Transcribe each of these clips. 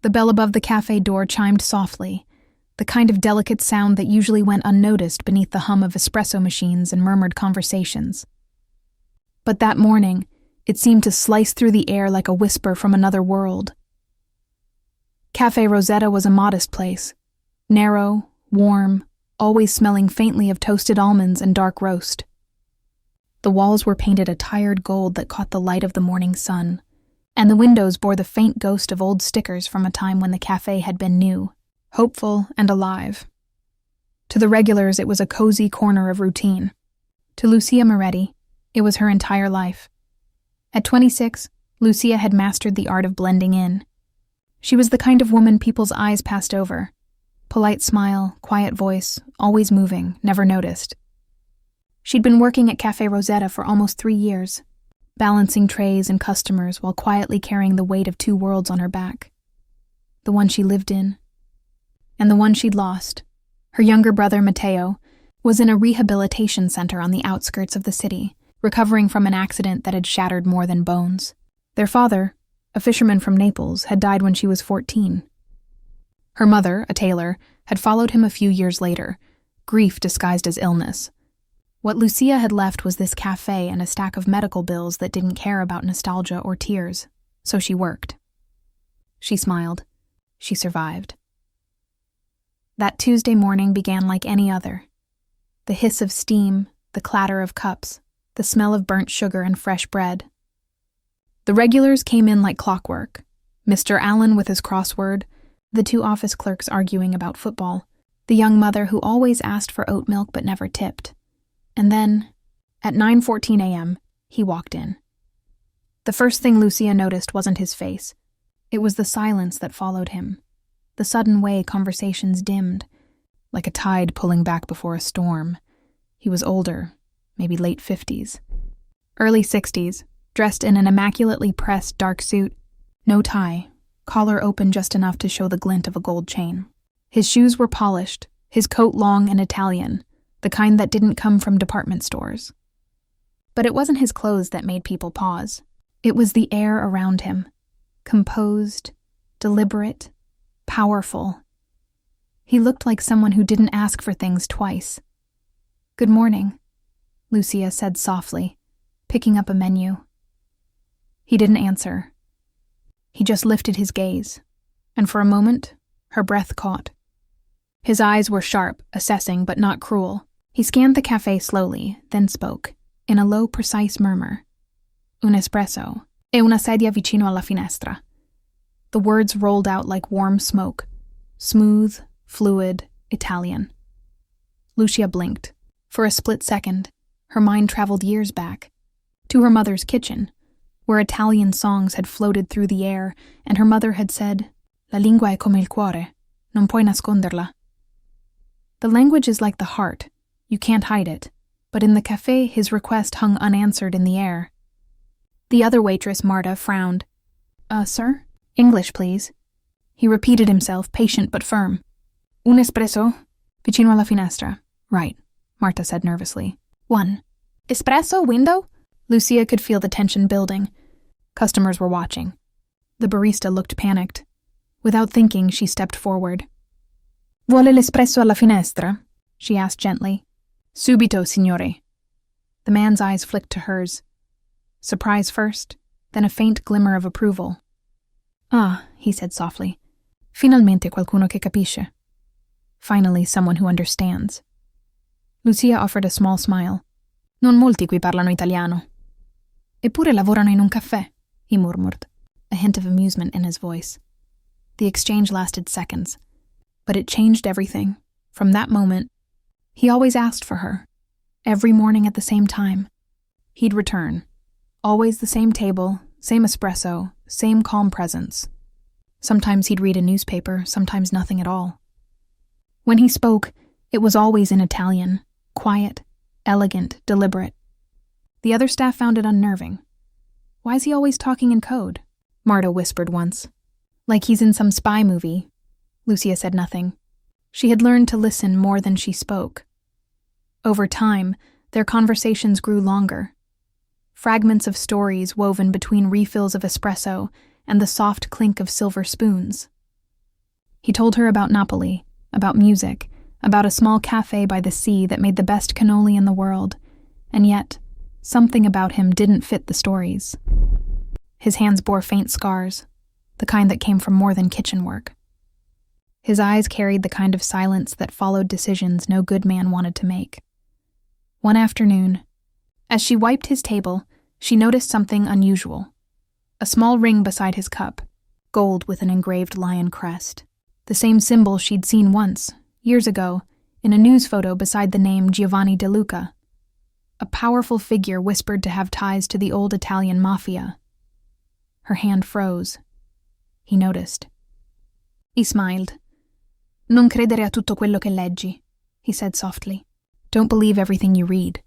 The bell above the cafe door chimed softly, the kind of delicate sound that usually went unnoticed beneath the hum of espresso machines and murmured conversations. But that morning, it seemed to slice through the air like a whisper from another world. Cafe Rosetta was a modest place, narrow, warm, always smelling faintly of toasted almonds and dark roast. The walls were painted a tired gold that caught the light of the morning sun, and the windows bore the faint ghost of old stickers from a time when the cafe had been new, hopeful and alive. To the regulars, it was a cozy corner of routine. To Lucia Moretti, it was her entire life. At 26, Lucia had mastered the art of blending in. She was the kind of woman people's eyes passed over. Polite smile, quiet voice, always moving, never noticed. She'd been working at Cafe Rosetta for almost 3 years, balancing trays and customers while quietly carrying the weight of 2 worlds on her back. The one she lived in, and the one she'd lost. Her younger brother, Matteo, was in a rehabilitation center on the outskirts of the city, recovering from an accident that had shattered more than bones. Their father, a fisherman from Naples, had died when she was 14. Her mother, a tailor, had followed him a few years later, grief disguised as illness. What Lucia had left was this cafe and a stack of medical bills that didn't care about nostalgia or tears, so she worked. She smiled. She survived. That Tuesday morning began like any other. The hiss of steam, the clatter of cups, the smell of burnt sugar and fresh bread. The regulars came in like clockwork. Mr. Allen with his crossword, the 2 office clerks arguing about football, the young mother who always asked for oat milk but never tipped. And then, at 9:14 a.m., he walked in. The first thing Lucia noticed wasn't his face. It was the silence that followed him, the sudden way conversations dimmed, like a tide pulling back before a storm. He was older, maybe late 50s. Early 60s, dressed in an immaculately pressed dark suit, no tie, collar open just enough to show the glint of a gold chain. His shoes were polished, his coat long and Italian, the kind that didn't come from department stores. But it wasn't his clothes that made people pause. It was the air around him, composed, deliberate, powerful. He looked like someone who didn't ask for things twice. "Good morning," Lucia said softly, picking up a menu. He didn't answer. He just lifted his gaze, and for a moment, her breath caught. His eyes were sharp, assessing but not cruel. He scanned the cafe slowly, then spoke, in a low, precise murmur. "Un espresso e una sedia vicino alla finestra." The words rolled out like warm smoke, smooth, fluid, Italian. Lucia blinked. For a split second, her mind traveled years back, to her mother's kitchen, where Italian songs had floated through the air, and her mother had said, "La lingua è come il cuore, non puoi nasconderla." The language is like the heart. You can't hide it. But in the cafe, his request hung unanswered in the air. The other waitress, Marta, frowned. Sir? English, please." He repeated himself, patient but firm. "Un espresso, vicino alla finestra." "Right," Marta said nervously. "One. Espresso window?" Lucia could feel the tension building. Customers were watching. The barista looked panicked. Without thinking, she stepped forward. "Vuole l'espresso alla finestra?" she asked gently. "Subito, signore." The man's eyes flicked to hers. Surprise first, then a faint glimmer of approval. "Ah," he said softly. "Finalmente qualcuno che capisce." Finally, someone who understands. Lucia offered a small smile. "Non molti qui parlano italiano." "Eppure lavorano in un caffè," he murmured, a hint of amusement in his voice. The exchange lasted seconds, but it changed everything. From that moment, he always asked for her. Every morning at the same time. He'd return. Always the same table, same espresso, same calm presence. Sometimes he'd read a newspaper, sometimes nothing at all. When he spoke, it was always in Italian, quiet, elegant, deliberate. The other staff found it unnerving. "Why is he always talking in code?" Marta whispered once. "Like he's in some spy movie." Lucia said nothing. She had learned to listen more than she spoke. Over time, their conversations grew longer. Fragments of stories woven between refills of espresso and the soft clink of silver spoons. He told her about Napoli, about music, about a small cafe by the sea that made the best cannoli in the world, and yet, something about him didn't fit the stories. His hands bore faint scars, the kind that came from more than kitchen work. His eyes carried the kind of silence that followed decisions no good man wanted to make. One afternoon, as she wiped his table, she noticed something unusual. A small ring beside his cup, gold with an engraved lion crest. The same symbol she'd seen once, years ago, in a news photo beside the name Giovanni De Luca. A powerful figure whispered to have ties to the old Italian mafia. Her hand froze. He noticed. He smiled. Non credere a tutto quello che leggi, he said softly. Don't believe everything you read.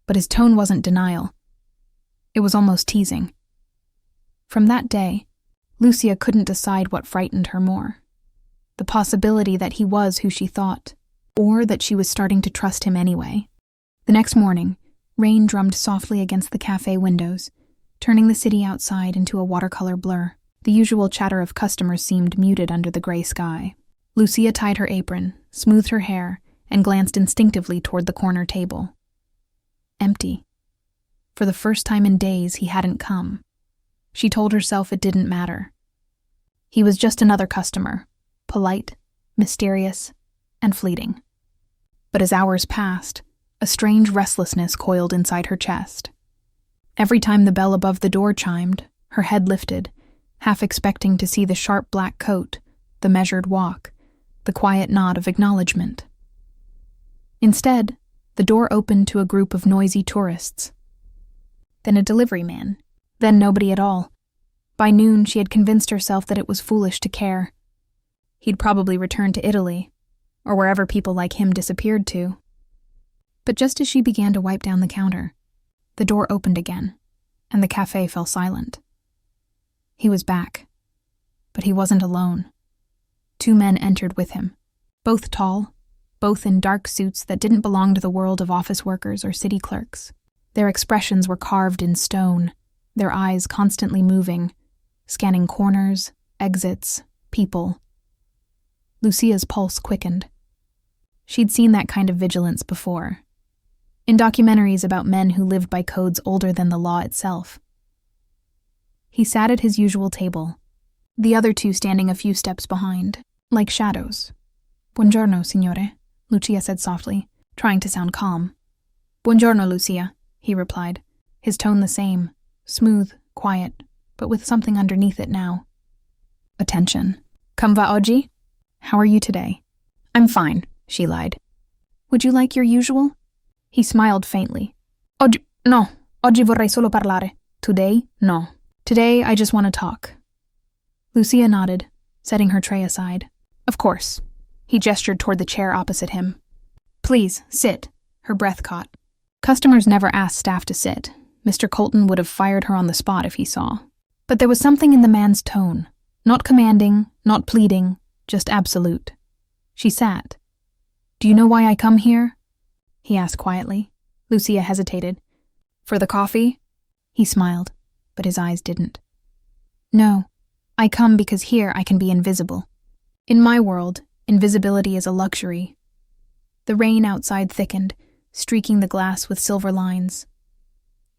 But his tone wasn't denial. It was almost teasing. From that day, Lucia couldn't decide what frightened her more. The possibility that he was who she thought, or that she was starting to trust him anyway. The next morning, rain drummed softly against the cafe windows, turning the city outside into a watercolor blur. The usual chatter of customers seemed muted under the gray sky. Lucia tied her apron, smoothed her hair, and glanced instinctively toward the corner table. Empty. For the first time in days, he hadn't come. She told herself it didn't matter. He was just another customer, polite, mysterious, and fleeting. But as hours passed, a strange restlessness coiled inside her chest. Every time the bell above the door chimed, her head lifted, half expecting to see the sharp black coat, the measured walk, the quiet nod of acknowledgement. Instead, the door opened to a group of noisy tourists. Then a delivery man. Then nobody at all. By noon, she had convinced herself that it was foolish to care. He'd probably returned to Italy, or wherever people like him disappeared to. But just as she began to wipe down the counter, the door opened again, and the cafe fell silent. He was back, but he wasn't alone. 2 men entered with him, both tall, both in dark suits that didn't belong to the world of office workers or city clerks. Their expressions were carved in stone, their eyes constantly moving, scanning corners, exits, people. Lucia's pulse quickened. She'd seen that kind of vigilance before, in documentaries about men who lived by codes older than the law itself. He sat at his usual table, the other 2 standing a few steps behind, like shadows. Buongiorno, signore, Lucia said softly, trying to sound calm. Buongiorno, Lucia, he replied, his tone the same, smooth, quiet, but with something underneath it now. Attention. Come va oggi? How are you today? I'm fine, she lied. Would you like your usual? He smiled faintly. No, oggi vorrei solo parlare. Today, no. Today, I just want to talk. Lucia nodded, setting her tray aside. Of course. He gestured toward the chair opposite him. Please, sit. Her breath caught. Customers never asked staff to sit. Mr. Colton would have fired her on the spot if he saw. But there was something in the man's tone. Not commanding, not pleading, just absolute. She sat. Do you know why I come here? He asked quietly. Lucia hesitated. For the coffee? He smiled, but his eyes didn't. No, I come because here I can be invisible. In my world, invisibility is a luxury. The rain outside thickened, streaking the glass with silver lines.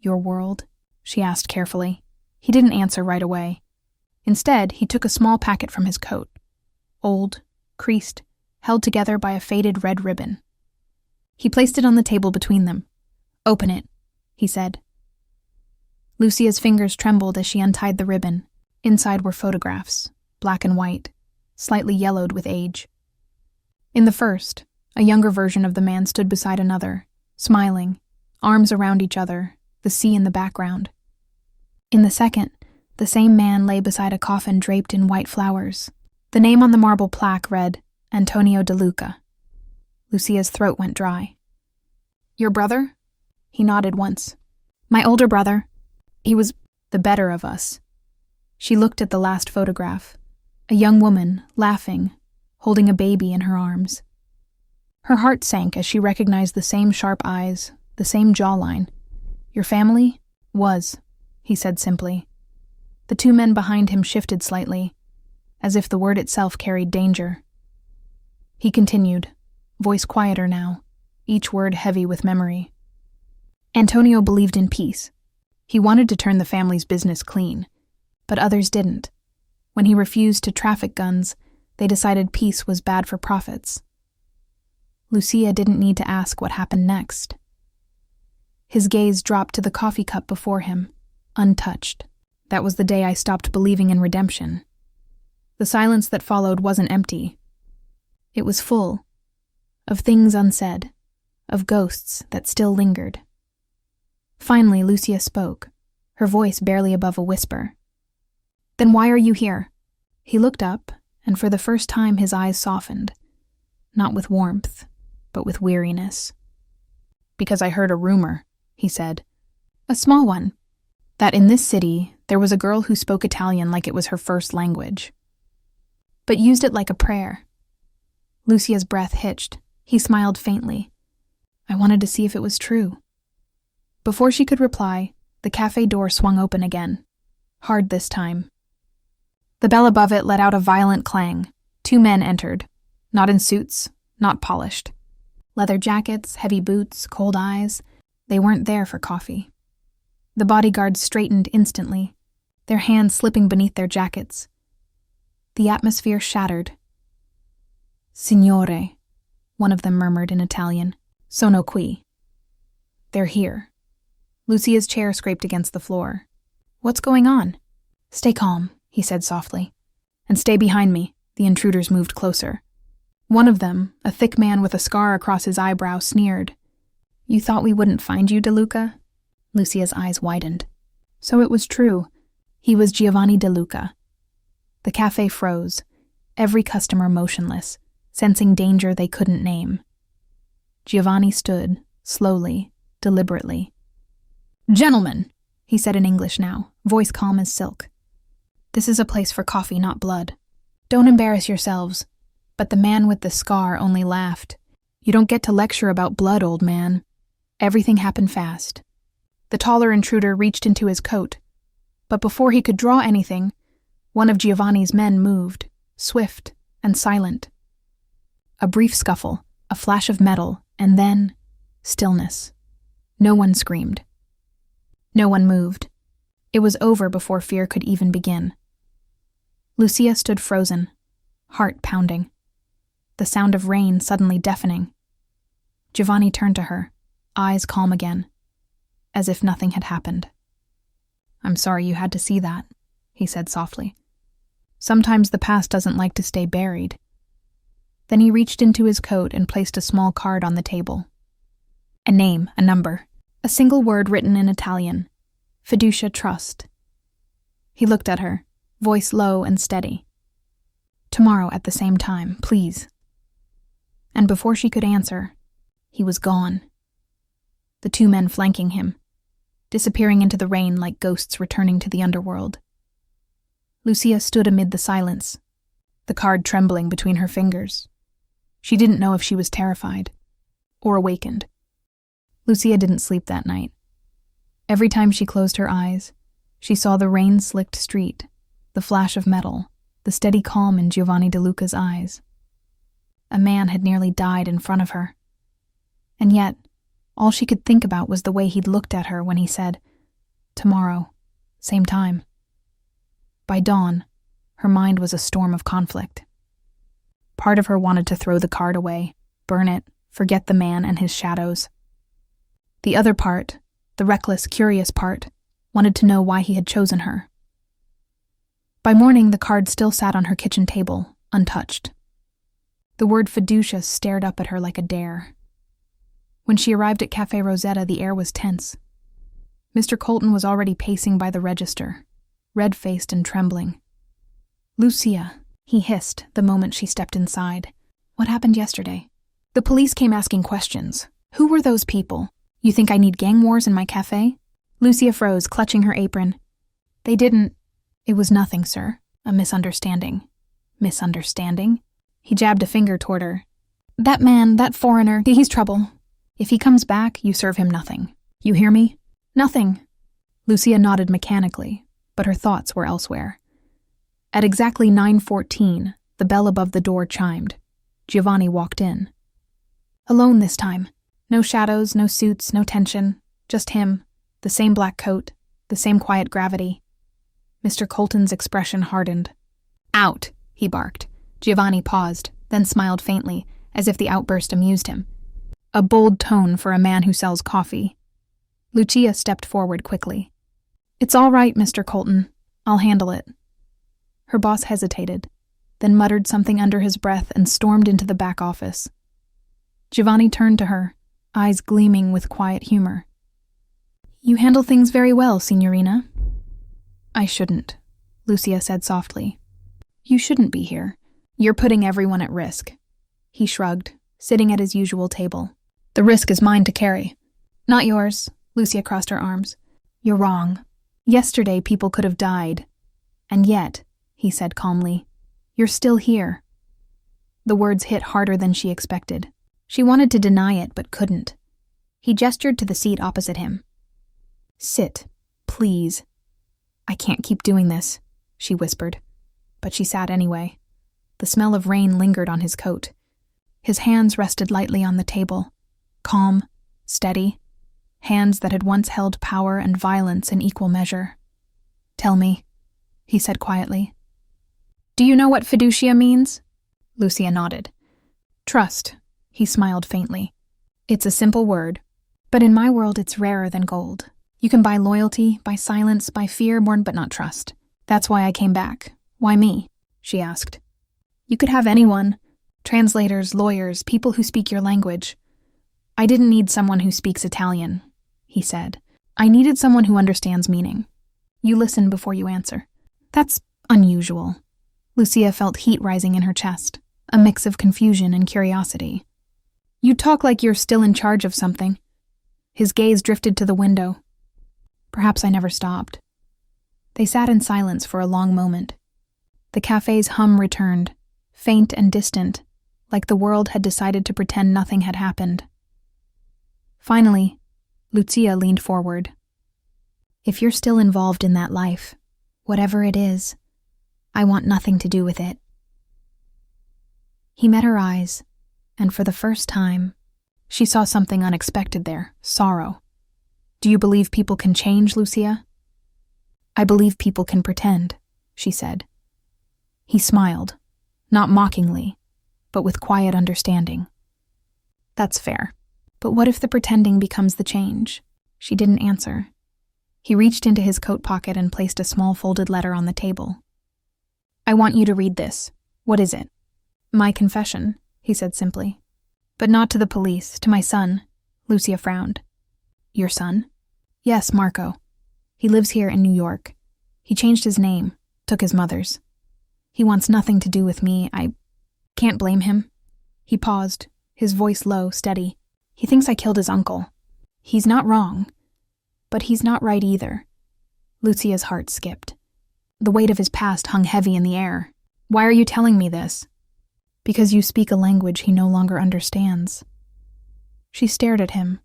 Your world? She asked carefully. He didn't answer right away. Instead, he took a small packet from his coat. Old, creased, held together by a faded red ribbon. He placed it on the table between them. Open it, he said. Lucia's fingers trembled as she untied the ribbon. Inside were photographs, black and white, slightly yellowed with age. In the first, a younger version of the man stood beside another, smiling, arms around each other, the sea in the background. In the second, the same man lay beside a coffin draped in white flowers. The name on the marble plaque read, Antonio De Luca. Lucia's throat went dry. Your brother? He nodded once. My older brother. He was the better of us. She looked at the last photograph, a young woman, laughing, holding a baby in her arms. Her heart sank as she recognized the same sharp eyes, the same jawline. Your family? Was, he said simply. The 2 men behind him shifted slightly. as if the word itself carried danger. He continued, voice quieter now, each word heavy with memory. Antonio believed in peace. He wanted to turn the family's business clean, but others didn't. When he refused to traffic guns, they decided peace was bad for profits. Lucia didn't need to ask what happened next. His gaze dropped to the coffee cup before him, untouched. That was the day I stopped believing in redemption. The silence that followed wasn't empty. It was full of things unsaid, of ghosts that still lingered. Finally, Lucia spoke, her voice barely above a whisper. "Then why are you here?" He looked up, and for the first time his eyes softened, not with warmth, but with weariness. "Because I heard a rumor," he said. "A small one. That in this city, there was a girl who spoke Italian like it was her first language, but used it like a prayer." Lucia's breath hitched. He smiled faintly. I wanted to see if it was true. Before she could reply, the cafe door swung open again, hard this time. The bell above it let out a violent clang. 2 men entered, not in suits, not polished. Leather jackets, heavy boots, cold eyes. They weren't there for coffee. The bodyguards straightened instantly, their hands slipping beneath their jackets. The atmosphere shattered. "Signore," one of them murmured in Italian. "Sono qui." "They're here." Lucia's chair scraped against the floor. "What's going on?" "Stay calm," he said softly. "And stay behind me." The intruders moved closer. One of them, a thick man with a scar across his eyebrow, sneered. "You thought we wouldn't find you, De Luca?" Lucia's eyes widened. So it was true. He was Giovanni De Luca. The cafe froze, every customer motionless, sensing danger they couldn't name. Giovanni stood, slowly, deliberately. "Gentlemen," he said in English now, voice calm as silk. "This is a place for coffee, not blood. Don't embarrass yourselves." But the man with the scar only laughed. "You don't get to lecture about blood, old man." Everything happened fast. The taller intruder reached into his coat, but before he could draw anything, one of Giovanni's men moved, swift and silent. A brief scuffle, a flash of metal, and then stillness. No one screamed. No one moved. It was over before fear could even begin. Lucia stood frozen, heart pounding. The sound of rain suddenly deafening. Giovanni turned to her, eyes calm again, as if nothing had happened. "I'm sorry you had to see that," he said softly. "Sometimes the past doesn't like to stay buried." Then he reached into his coat and placed a small card on the table. A name, a number, a single word written in Italian. Fiducia, trust. He looked at her, voice low and steady. "Tomorrow at the same time, please." And before she could answer, he was gone. The 2 men flanking him, disappearing into the rain like ghosts returning to the underworld. Lucia stood amid the silence, the card trembling between her fingers. She didn't know if she was terrified or awakened. Lucia didn't sleep that night. Every time she closed her eyes, she saw the rain-slicked street, the flash of metal, the steady calm in Giovanni De Luca's eyes. A man had nearly died in front of her. And yet, all she could think about was the way he'd looked at her when he said, "Tomorrow, same time." By dawn, her mind was a storm of conflict. Part of her wanted to throw the card away, burn it, forget the man and his shadows. The other part, the reckless, curious part, wanted to know why he had chosen her. By morning, the card still sat on her kitchen table, untouched. The word fiducia stared up at her like a dare. When she arrived at Cafe Rosetta, the air was tense. Mr. Colton was already pacing by the register, red-faced and trembling. "Lucia," he hissed the moment she stepped inside. "What happened yesterday?" "The police came asking questions. Who were those people? You think I need gang wars in my cafe?" Lucia froze, clutching her apron. "They didn't." "It was nothing, sir. A misunderstanding." "Misunderstanding?" He jabbed a finger toward her. "That man, that foreigner, he's trouble. If he comes back, you serve him nothing. You hear me?" "Nothing." Lucia nodded mechanically, but her thoughts were elsewhere. At exactly 9:14, the bell above the door chimed. Giovanni walked in. Alone this time. No shadows, no suits, no tension. Just him, the same black coat, the same quiet gravity. Mr. Colton's expression hardened. "Out," he barked. Giovanni paused, then smiled faintly, as if the outburst amused him. A bold tone for a man who sells coffee. Lucia stepped forward quickly. "It's all right, Mr. Colton. I'll handle it." Her boss hesitated, then muttered something under his breath and stormed into the back office. Giovanni turned to her, eyes gleaming with quiet humor. "You handle things very well, Signorina." "I shouldn't," Lucia said softly. "You shouldn't be here. You're putting everyone at risk." He shrugged, sitting at his usual table. "The risk is mine to carry." "Not yours," Lucia crossed her arms. "You're wrong. Yesterday people could have died. And yet," he said calmly, "you're still here." The words hit harder than she expected. She wanted to deny it, but couldn't. He gestured to the seat opposite him. "Sit, please." "I can't keep doing this," she whispered. But she sat anyway. The smell of rain lingered on his coat. His hands rested lightly on the table, calm, steady, hands that had once held power and violence in equal measure. "Tell me," he said quietly. "Do you know what fiducia means?" Lucia nodded. "Trust," he smiled faintly. "It's a simple word, but in my world it's rarer than gold. You can buy loyalty, buy silence, buy fear, but not trust. That's why I came back. Why me?" she asked. "You could have anyone. Translators, lawyers, people who speak your language. I didn't need someone who speaks Italian," he said. "I needed someone who understands meaning. You listen before you answer." "That's unusual." Lucia felt heat rising in her chest, a mix of confusion and curiosity. "You talk like you're still in charge of something." His gaze drifted to the window. Perhaps I never stopped. They sat in silence for a long moment. The cafe's hum returned, faint and distant, like the world had decided to pretend nothing had happened. Finally, Lucia leaned forward. "If you're still involved in that life, whatever it is, I want nothing to do with it." He met her eyes, and for the first time, she saw something unexpected there, sorrow. "Do you believe people can change, Lucia?" "I believe people can pretend," she said. He smiled, not mockingly, but with quiet understanding. "That's fair. But what if the pretending becomes the change?" She didn't answer. He reached into his coat pocket and placed a small folded letter on the table. "I want you to read this. What is it?" "My confession," he said simply. "But not to the police, to my son." Lucia frowned. "Your son?" "Yes, Marco. He lives here in New York. He changed his name, took his mother's. He wants nothing to do with me. I can't blame him." He paused, his voice low, steady. "He thinks I killed his uncle. He's not wrong, but he's not right either." Lucia's heart skipped. The weight of his past hung heavy in the air. "Why are you telling me this?" "Because you speak a language he no longer understands." She stared at him,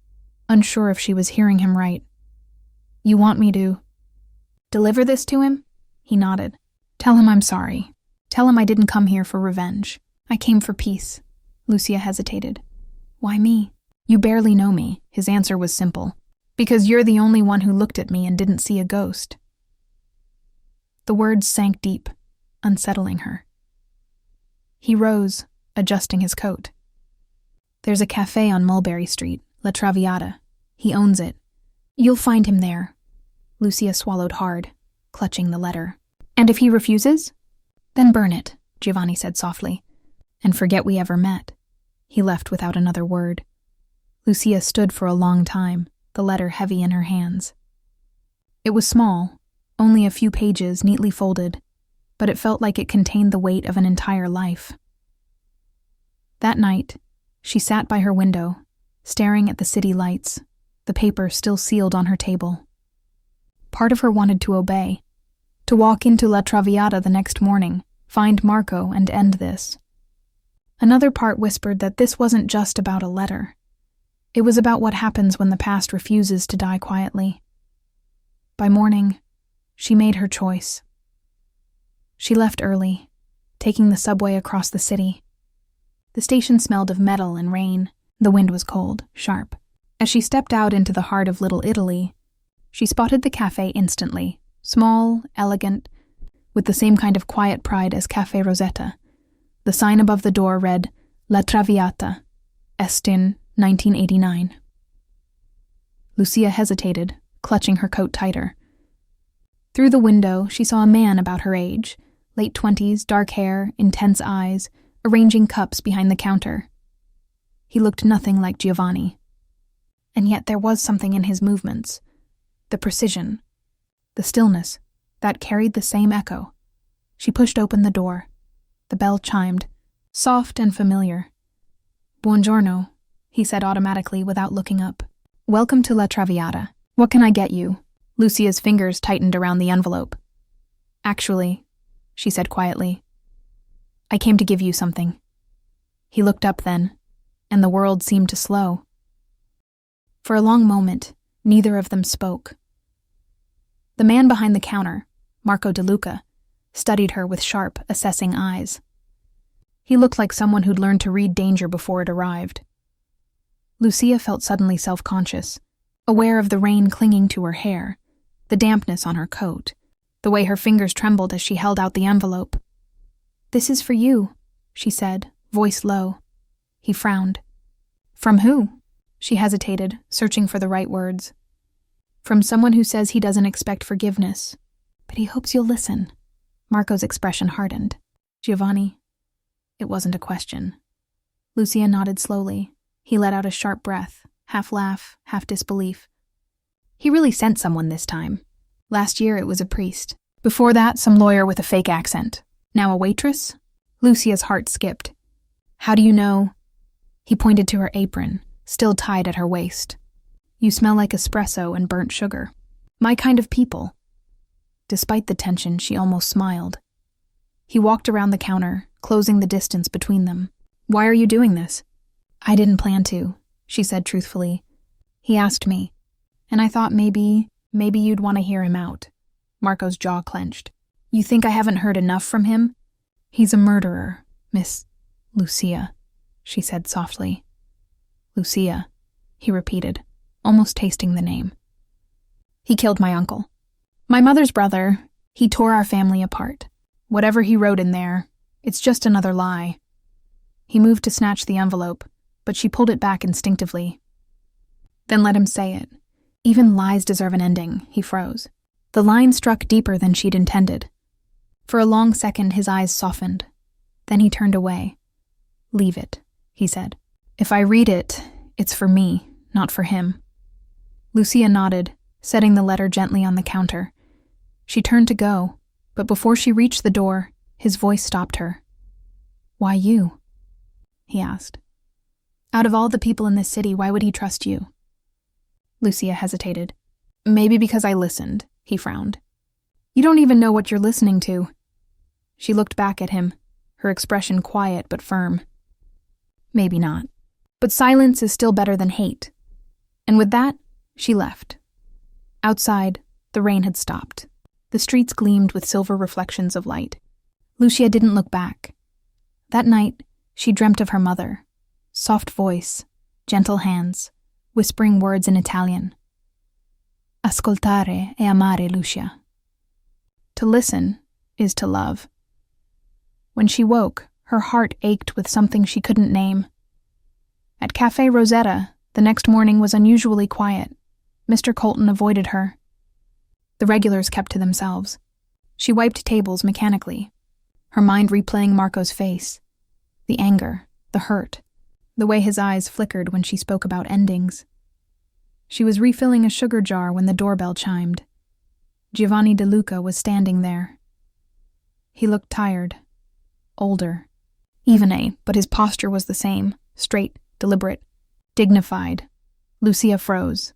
unsure if she was hearing him right. "You want me to deliver this to him?" He nodded. "Tell him I'm sorry. Tell him I didn't come here for revenge. I came for peace." Lucia hesitated. "Why me?" "You barely know me." His answer was simple. "Because you're the only one who looked at me and didn't see a ghost." The words sank deep, unsettling her. He rose, adjusting his coat. "There's a cafe on Mulberry Street, La Traviata. He owns it. You'll find him there." Lucia swallowed hard, clutching the letter. "And if he refuses?" "Then burn it," Giovanni said softly. "And forget we ever met." He left without another word. Lucia stood for a long time, the letter heavy in her hands. It was small, only a few pages neatly folded, but it felt like it contained the weight of an entire life. That night, she sat by her window, staring at the city lights, the paper still sealed on her table. Part of her wanted to obey, to walk into La Traviata the next morning, find Marco and end this. Another part whispered that this wasn't just about a letter. It was about what happens when the past refuses to die quietly. By morning, she made her choice. She left early, taking the subway across the city. The station smelled of metal and rain. The wind was cold, sharp. As she stepped out into the heart of Little Italy, she spotted the cafe instantly, small, elegant, with the same kind of quiet pride as Cafe Rosetta. The sign above the door read, La Traviata, Estin, 1989. Lucia hesitated, clutching her coat tighter. Through the window, she saw a man about her age, late 20s, dark hair, intense eyes, arranging cups behind the counter. He looked nothing like Giovanni. And yet there was something in his movements, the precision, the stillness, that carried the same echo. She pushed open the door. The bell chimed, soft and familiar. Buongiorno, he said automatically without looking up. Welcome to La Traviata. What can I get you? Lucia's fingers tightened around the envelope. Actually, she said quietly, I came to give you something. He looked up then, and the world seemed to slow. For a long moment, neither of them spoke. The man behind the counter, Marco De Luca, studied her with sharp, assessing eyes. He looked like someone who'd learned to read danger before it arrived. Lucia felt suddenly self-conscious, aware of the rain clinging to her hair, the dampness on her coat, the way her fingers trembled as she held out the envelope. This is for you, she said, voice low. He frowned. From who? She hesitated, searching for the right words. From someone who says he doesn't expect forgiveness, but he hopes you'll listen. Marco's expression hardened. Giovanni. It wasn't a question. Lucia nodded slowly. He let out a sharp breath, half laugh, half disbelief. He really sent someone this time. Last year it was a priest. Before that, some lawyer with a fake accent. Now a waitress? Lucia's heart skipped. How do you know? He pointed to her apron, still tied at her waist. You smell like espresso and burnt sugar. My kind of people. Despite the tension, she almost smiled. He walked around the counter, closing the distance between them. Why are you doing this? I didn't plan to, she said truthfully. He asked me, and I thought maybe you'd want to hear him out. Marco's jaw clenched. You think I haven't heard enough from him? He's a murderer, Miss Lucia, she said softly. Lucia, he repeated, almost tasting the name. He killed my uncle. My mother's brother. He tore our family apart. Whatever he wrote in there, it's just another lie. He moved to snatch the envelope, but she pulled it back instinctively. Then let him say it. Even lies deserve an ending, he froze. The line struck deeper than she'd intended. For a long second, his eyes softened. Then he turned away. Leave it, he said. If I read it, it's for me, not for him. Lucia nodded, setting the letter gently on the counter. She turned to go, but before she reached the door, his voice stopped her. Why you? He asked. Out of all the people in this city, why would he trust you? Lucia hesitated. Maybe because I listened, he frowned. You don't even know what you're listening to. She looked back at him, her expression quiet but firm. Maybe not. But silence is still better than hate. And with that, she left. Outside, the rain had stopped. The streets gleamed with silver reflections of light. Lucia didn't look back. That night, she dreamt of her mother. Soft voice, gentle hands, whispering words in Italian. Ascoltare e amare, Lucia. To listen is to love. When she woke, her heart ached with something she couldn't name. At Cafe Rosetta, the next morning was unusually quiet. Mr. Colton avoided her. The regulars kept to themselves. She wiped tables mechanically, her mind replaying Marco's face, the anger, the hurt, the way his eyes flickered when she spoke about endings. She was refilling a sugar jar when the doorbell chimed. Giovanni De Luca was standing there. He looked tired, older, even but his posture was the same, straight, deliberate, dignified. Lucia froze.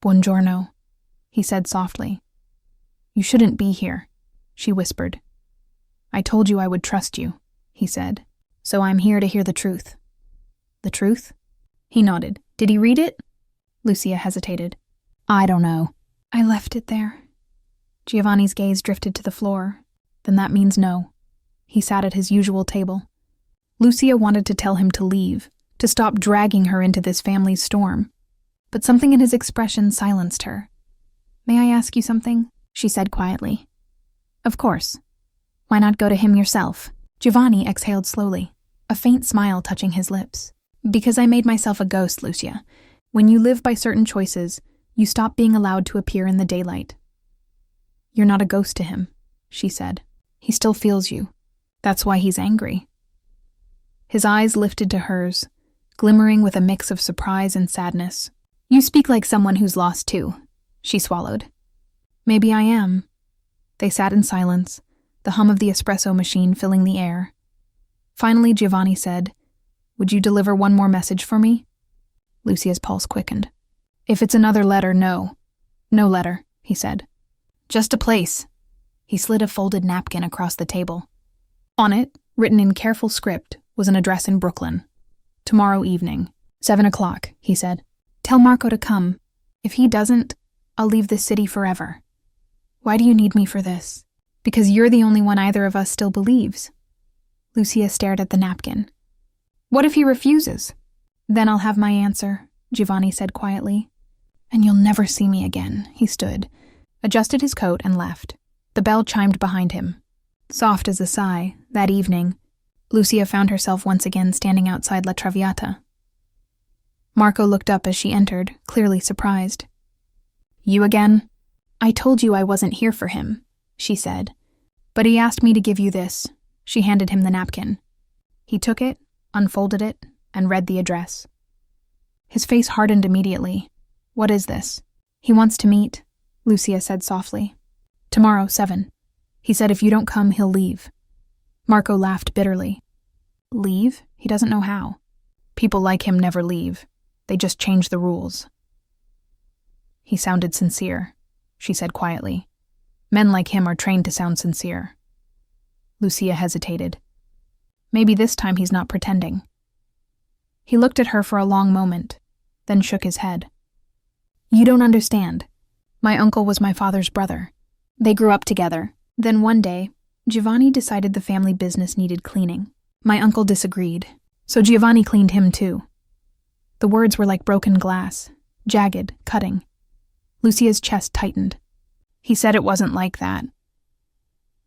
Buongiorno, he said softly. You shouldn't be here, she whispered. I told you I would trust you, he said, so I'm here to hear the truth. The truth? He nodded. Did he read it? Lucia hesitated. I don't know. I left it there. Giovanni's gaze drifted to the floor. Then that means no. He sat at his usual table. Lucia wanted to tell him to leave, to stop dragging her into this family's storm. But something in his expression silenced her. "May I ask you something?" she said quietly. "Of course. Why not go to him yourself?" Giovanni exhaled slowly, a faint smile touching his lips. "Because I made myself a ghost, Lucia. When you live by certain choices, you stop being allowed to appear in the daylight." "You're not a ghost to him," she said. "He still feels you. That's why he's angry." His eyes lifted to hers, glimmering with a mix of surprise and sadness. "You speak like someone who's lost too," she swallowed. "Maybe I am." They sat in silence, the hum of the espresso machine filling the air. Finally, Giovanni said, "Would you deliver one more message for me?" Lucia's pulse quickened. "If it's another letter, no. No letter," he said. "Just a place." He slid a folded napkin across the table. On it, written in careful script, was an address in Brooklyn. "Tomorrow evening, 7 o'clock, he said. "Tell Marco to come. If he doesn't, I'll leave this city forever." "Why do you need me for this?" "Because you're the only one either of us still believes." Lucia stared at the napkin. "What if he refuses?" "Then I'll have my answer," Giovanni said quietly. "And you'll never see me again." He stood, adjusted his coat, and left. The bell chimed behind him. Soft as a sigh, that evening, Lucia found herself once again standing outside La Traviata. Marco looked up as she entered, clearly surprised. "You again?" "I told you I wasn't here for him," she said. "But he asked me to give you this." She handed him the napkin. He took it, unfolded it, and read the address. His face hardened immediately. "What is this?" "He wants to meet," Lucia said softly. "Tomorrow, 7. He said if you don't come, he'll leave." Marco laughed bitterly. "Leave? He doesn't know how." "People like him never leave. They just change the rules." "He sounded sincere," she said quietly. "Men like him are trained to sound sincere." Lucia hesitated. Maybe this time he's not pretending. He looked at her for a long moment, then shook his head. "You don't understand. My uncle was my father's brother. They grew up together. Then one day, Giovanni decided the family business needed cleaning. My uncle disagreed, so Giovanni cleaned him too." The words were like broken glass, jagged, cutting. Lucia's chest tightened. "He said it wasn't like that."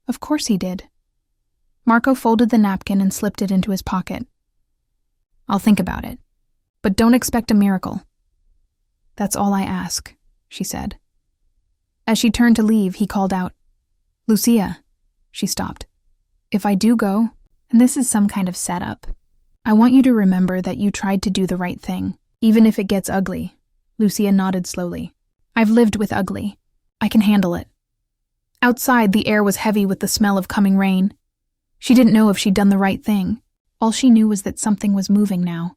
"Of course he did." Marco folded the napkin and slipped it into his pocket. "I'll think about it. But don't expect a miracle." "That's all I ask," she said. As she turned to leave, he called out, "Lucia." She stopped. "If I do go, and this is some kind of setup, I want you to remember that you tried to do the right thing, even if it gets ugly." Lucia nodded slowly. "I've lived with ugly. I can handle it." Outside, the air was heavy with the smell of coming rain. She didn't know if she'd done the right thing. All she knew was that something was moving now.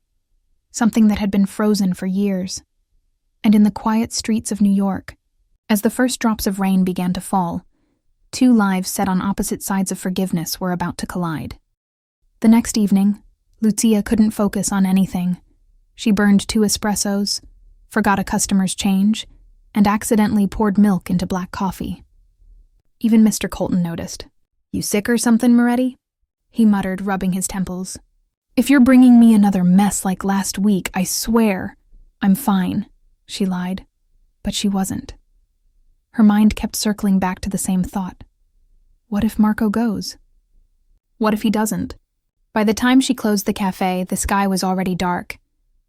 Something that had been frozen for years. And in the quiet streets of New York, as the first drops of rain began to fall, 2 lives set on opposite sides of forgiveness were about to collide. The next evening, Lucia couldn't focus on anything. She burned 2 espressos, forgot a customer's change, and accidentally poured milk into black coffee. Even Mr. Colton noticed. "You sick or something, Moretti?" he muttered, rubbing his temples. "If you're bringing me another mess like last week, I swear I'm fine," she lied. But she wasn't. Her mind kept circling back to the same thought. What if Marco goes? What if he doesn't? By the time she closed the cafe, the sky was already dark,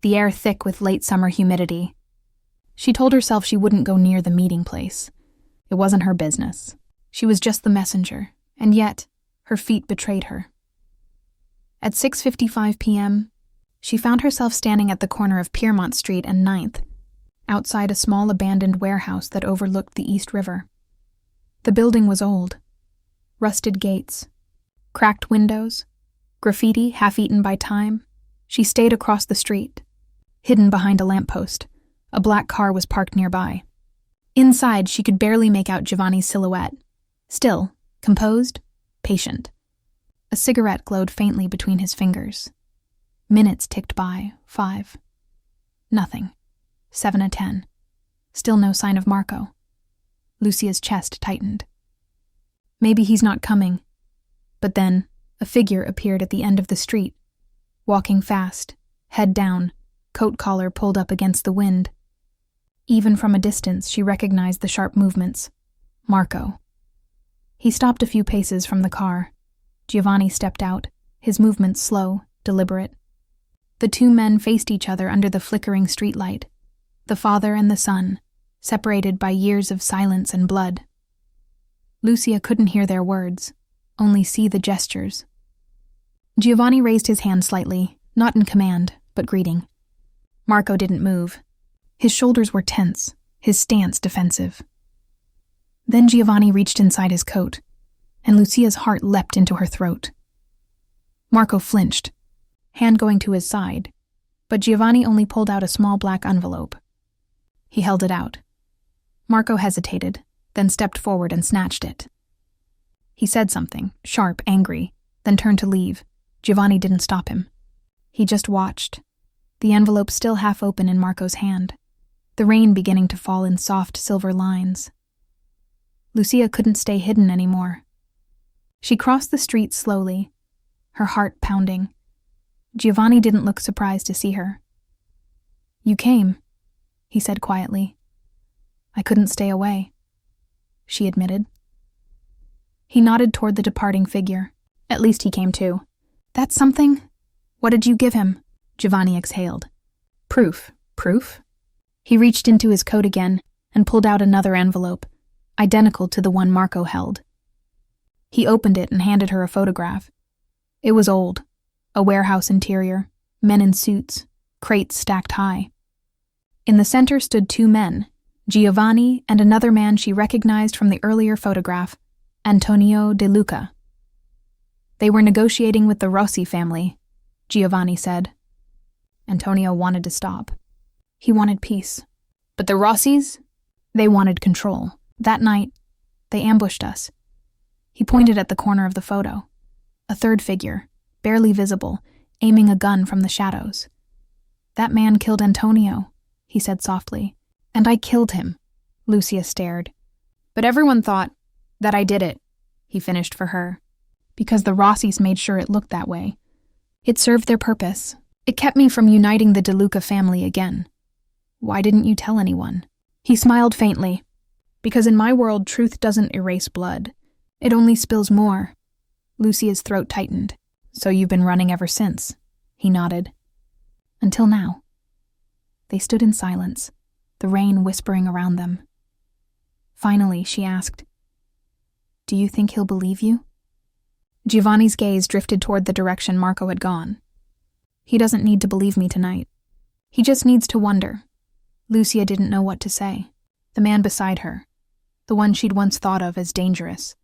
the air thick with late summer humidity. She told herself she wouldn't go near the meeting place. It wasn't her business. She was just the messenger, and yet her feet betrayed her. At 6:55 p.m., she found herself standing at the corner of Piermont Street and 9th, outside a small abandoned warehouse that overlooked the East River. The building was old. Rusted gates, cracked windows, graffiti half-eaten by time. She stayed across the street. Hidden behind a lamppost, a black car was parked nearby. Inside, she could barely make out Giovanni's silhouette. Still, composed, patient. A cigarette glowed faintly between his fingers. Minutes ticked by, 5. Nothing. 7:10. Still no sign of Marco. Lucia's chest tightened. Maybe he's not coming. But then, a figure appeared at the end of the street, walking fast, head down, coat collar pulled up against the wind. Even from a distance, she recognized the sharp movements. Marco. He stopped a few paces from the car. Giovanni stepped out, his movements slow, deliberate. The two men faced each other under the flickering streetlight, the father and the son, separated by years of silence and blood. Lucia couldn't hear their words, only see the gestures. Giovanni raised his hand slightly, not in command, but greeting. Marco didn't move. His shoulders were tense, his stance defensive. Then Giovanni reached inside his coat, and Lucia's heart leapt into her throat. Marco flinched, hand going to his side, but Giovanni only pulled out a small black envelope. He held it out. Marco hesitated, then stepped forward and snatched it. He said something, sharp, angry, then turned to leave. Giovanni didn't stop him. He just watched, the envelope still half open in Marco's hand, the rain beginning to fall in soft silver lines. Lucia couldn't stay hidden anymore. She crossed the street slowly, her heart pounding. Giovanni didn't look surprised to see her. "You came," he said quietly. "I couldn't stay away," she admitted. He nodded toward the departing figure. "At least he came too." "That's something? What did you give him?" Giovanni exhaled. "Proof." "Proof?" He reached into his coat again and pulled out another envelope, identical to the one Marco held. He opened it and handed her a photograph. It was old, a warehouse interior, men in suits, crates stacked high. In the center stood two men, Giovanni and another man she recognized from the earlier photograph, Antonio De Luca. They were negotiating with the Rossi family, Giovanni said. Antonio wanted to stop. He wanted peace. But the Rossis? They wanted control. That night, they ambushed us. He pointed at the corner of the photo. A third figure, barely visible, aiming a gun from the shadows. "That man killed Antonio," he said softly. "And I killed him." Lucia stared. "But everyone thought that I did it," he finished for her. "Because the Rossis made sure it looked that way. It served their purpose. It kept me from uniting the De Luca family again. Why didn't you tell anyone?" He smiled faintly. "Because in my world, truth doesn't erase blood. It only spills more." Lucia's throat tightened. "So you've been running ever since?" He nodded. "Until now." They stood in silence, the rain whispering around them. Finally, she asked, "Do you think he'll believe you?" Giovanni's gaze drifted toward the direction Marco had gone. "He doesn't need to believe me tonight. He just needs to wonder." Lucia didn't know what to say. The man beside her, the one she'd once thought of as dangerous,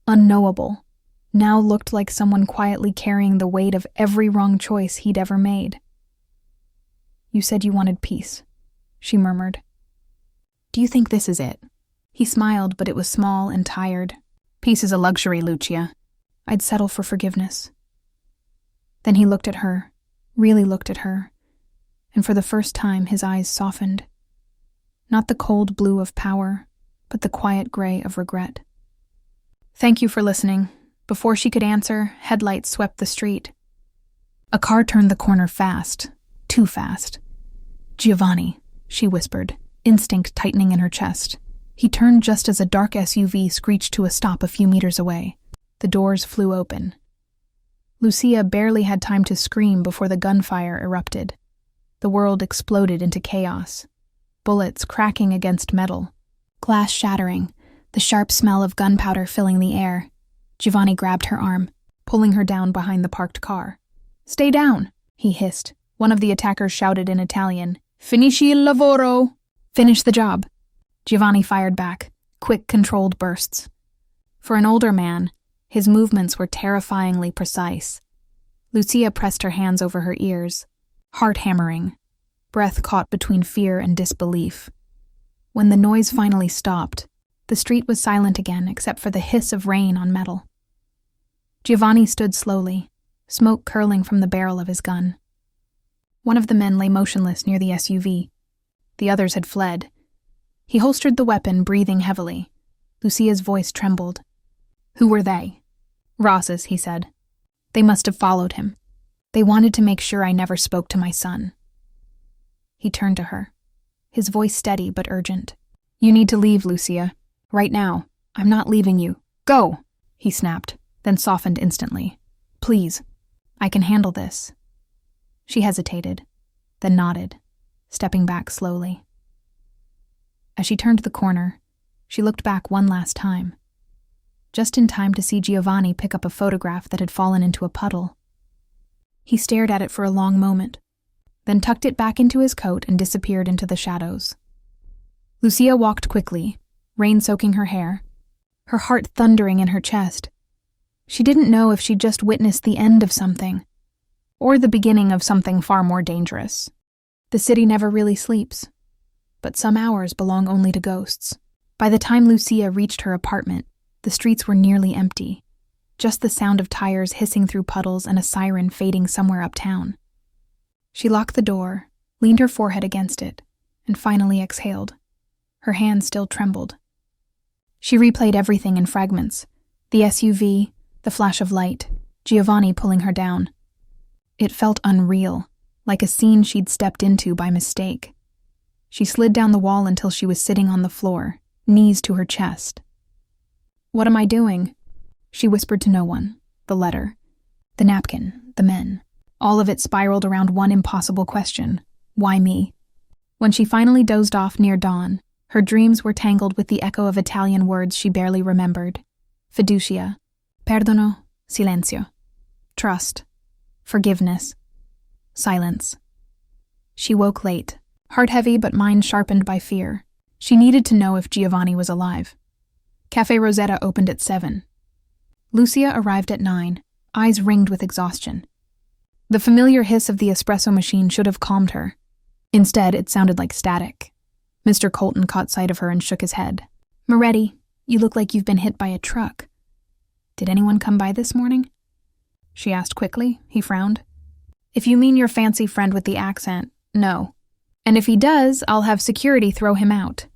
unknowable, now looked like someone quietly carrying the weight of every wrong choice he'd ever made. "You said you wanted peace," she murmured. "Do you think this is it?" He smiled, but it was small and tired. "Peace is a luxury, Lucia. I'd settle for forgiveness." Then he looked at her, really looked at her, and for the first time his eyes softened. Not the cold blue of power, but the quiet gray of regret. "Thank you for listening." Before she could answer, headlights swept the street. A car turned the corner fast, too fast. "Giovanni," she whispered, instinct tightening in her chest. He turned just as a dark SUV screeched to a stop a few meters away. The doors flew open. Lucia barely had time to scream before the gunfire erupted. The world exploded into chaos. Bullets cracking against metal, glass shattering, the sharp smell of gunpowder filling the air. Giovanni grabbed her arm, pulling her down behind the parked car. "Stay down," he hissed. One of the attackers shouted in Italian, "Finisci il lavoro!" "Finish the job." Giovanni fired back, quick, controlled bursts. For an older man, his movements were terrifyingly precise. Lucia pressed her hands over her ears, heart hammering, breath caught between fear and disbelief. When the noise finally stopped, the street was silent again except for the hiss of rain on metal. Giovanni stood slowly, smoke curling from the barrel of his gun. One of the men lay motionless near the SUV. The others had fled. He holstered the weapon, breathing heavily. Lucia's voice trembled. Who were they? Ross's, he said. They must have followed him. They wanted to make sure I never spoke to my son. He turned to her, his voice steady but urgent. You need to leave, Lucia. Right now. I'm not leaving you. Go! He snapped, then softened instantly. Please. I can handle this. She hesitated, then nodded, stepping back slowly. As she turned the corner, she looked back one last time, just in time to see Giovanni pick up a photograph that had fallen into a puddle. He stared at it for a long moment, then tucked it back into his coat and disappeared into the shadows. Lucia walked quickly, rain soaking her hair, her heart thundering in her chest. She didn't know if she'd just witnessed the end of something, or the beginning of something far more dangerous. The city never really sleeps, but some hours belong only to ghosts. By the time Lucia reached her apartment, the streets were nearly empty, just the sound of tires hissing through puddles and a siren fading somewhere uptown. She locked the door, leaned her forehead against it, and finally exhaled. Her hands still trembled. She replayed everything in fragments. The SUV, the flash of light, Giovanni pulling her down. It felt unreal, like a scene she'd stepped into by mistake. She slid down the wall until she was sitting on the floor, knees to her chest. What am I doing? She whispered to no one. The letter, the napkin, the men. All of it spiraled around one impossible question. Why me? When she finally dozed off near dawn, her dreams were tangled with the echo of Italian words she barely remembered. Fiducia, perdono, silenzio. Trust, forgiveness, silence. She woke late, heart heavy but mind sharpened by fear. She needed to know if Giovanni was alive. Cafe Rosetta opened at 7. Lucia arrived at 9, eyes ringed with exhaustion. The familiar hiss of the espresso machine should have calmed her. Instead, it sounded like static. Mr. Colton caught sight of her and shook his head. Moretti, you look like you've been hit by a truck. Did anyone come by this morning? She asked quickly. He frowned. If you mean your fancy friend with the accent, no. And if he does, I'll have security throw him out.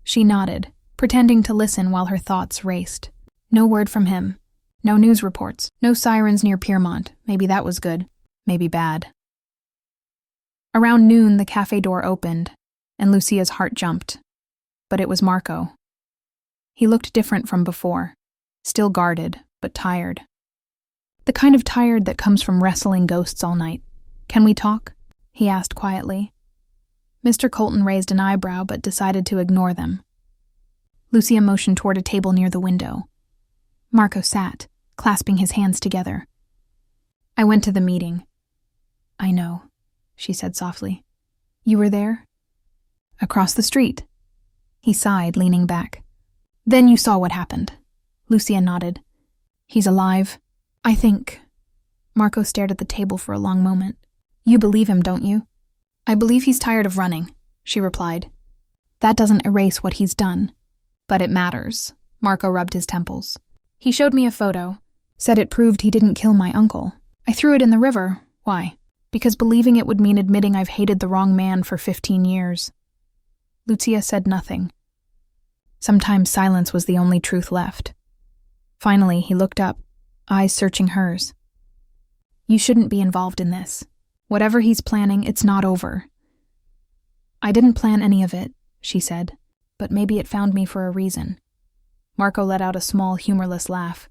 She nodded, pretending to listen while her thoughts raced. No word from him. No news reports. No sirens near Piermont. Maybe that was good. Maybe bad. Around noon, the cafe door opened, and Lucia's heart jumped. But it was Marco. He looked different from before, still guarded, but tired. The kind of tired that comes from wrestling ghosts all night. Can we talk? He asked quietly. Mr. Colton raised an eyebrow but decided to ignore them. Lucia motioned toward a table near the window. Marco sat, clasping his hands together. I went to the meeting. I know, she said softly. You were there? Across the street. He sighed, leaning back. Then you saw what happened. Lucia nodded. He's alive. I think. Marco stared at the table for a long moment. You believe him, don't you? I believe he's tired of running, she replied. That doesn't erase what he's done. But it matters. Marco rubbed his temples. He showed me a photo. Said it proved he didn't kill my uncle. I threw it in the river. Why? Because believing it would mean admitting I've hated the wrong man for 15 years. Lucia said nothing. Sometimes silence was the only truth left. Finally, he looked up, eyes searching hers. You shouldn't be involved in this. Whatever he's planning, it's not over. I didn't plan any of it, she said, but maybe it found me for a reason. Marco let out a small, humorless laugh.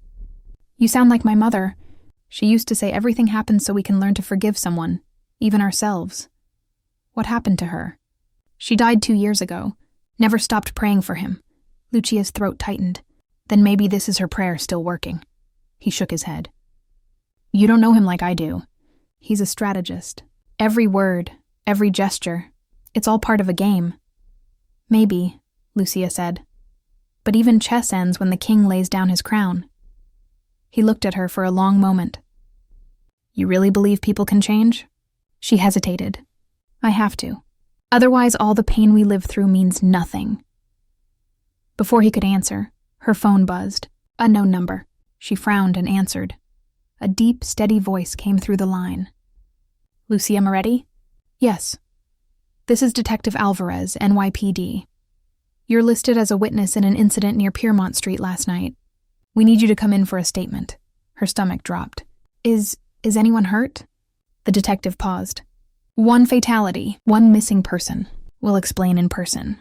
You sound like my mother. She used to say everything happens so we can learn to forgive someone, even ourselves. What happened to her? She died 2 years ago. Never stopped praying for him. Lucia's throat tightened. Then maybe this is her prayer still working. He shook his head. You don't know him like I do. He's a strategist. Every word, every gesture, it's all part of a game. Maybe, Lucia said. But even chess ends when the king lays down his crown. He looked at her for a long moment. You really believe people can change? She hesitated. I have to. Otherwise, all the pain we live through means nothing. Before he could answer, her phone buzzed. Unknown number. She frowned and answered. A deep, steady voice came through the line. Lucia Moretti? Yes. This is Detective Alvarez, NYPD. You're listed as a witness in an incident near Piermont Street last night. We need you to come in for a statement. Her stomach dropped. Is anyone hurt? The detective paused. One fatality, one missing person. We'll explain in person.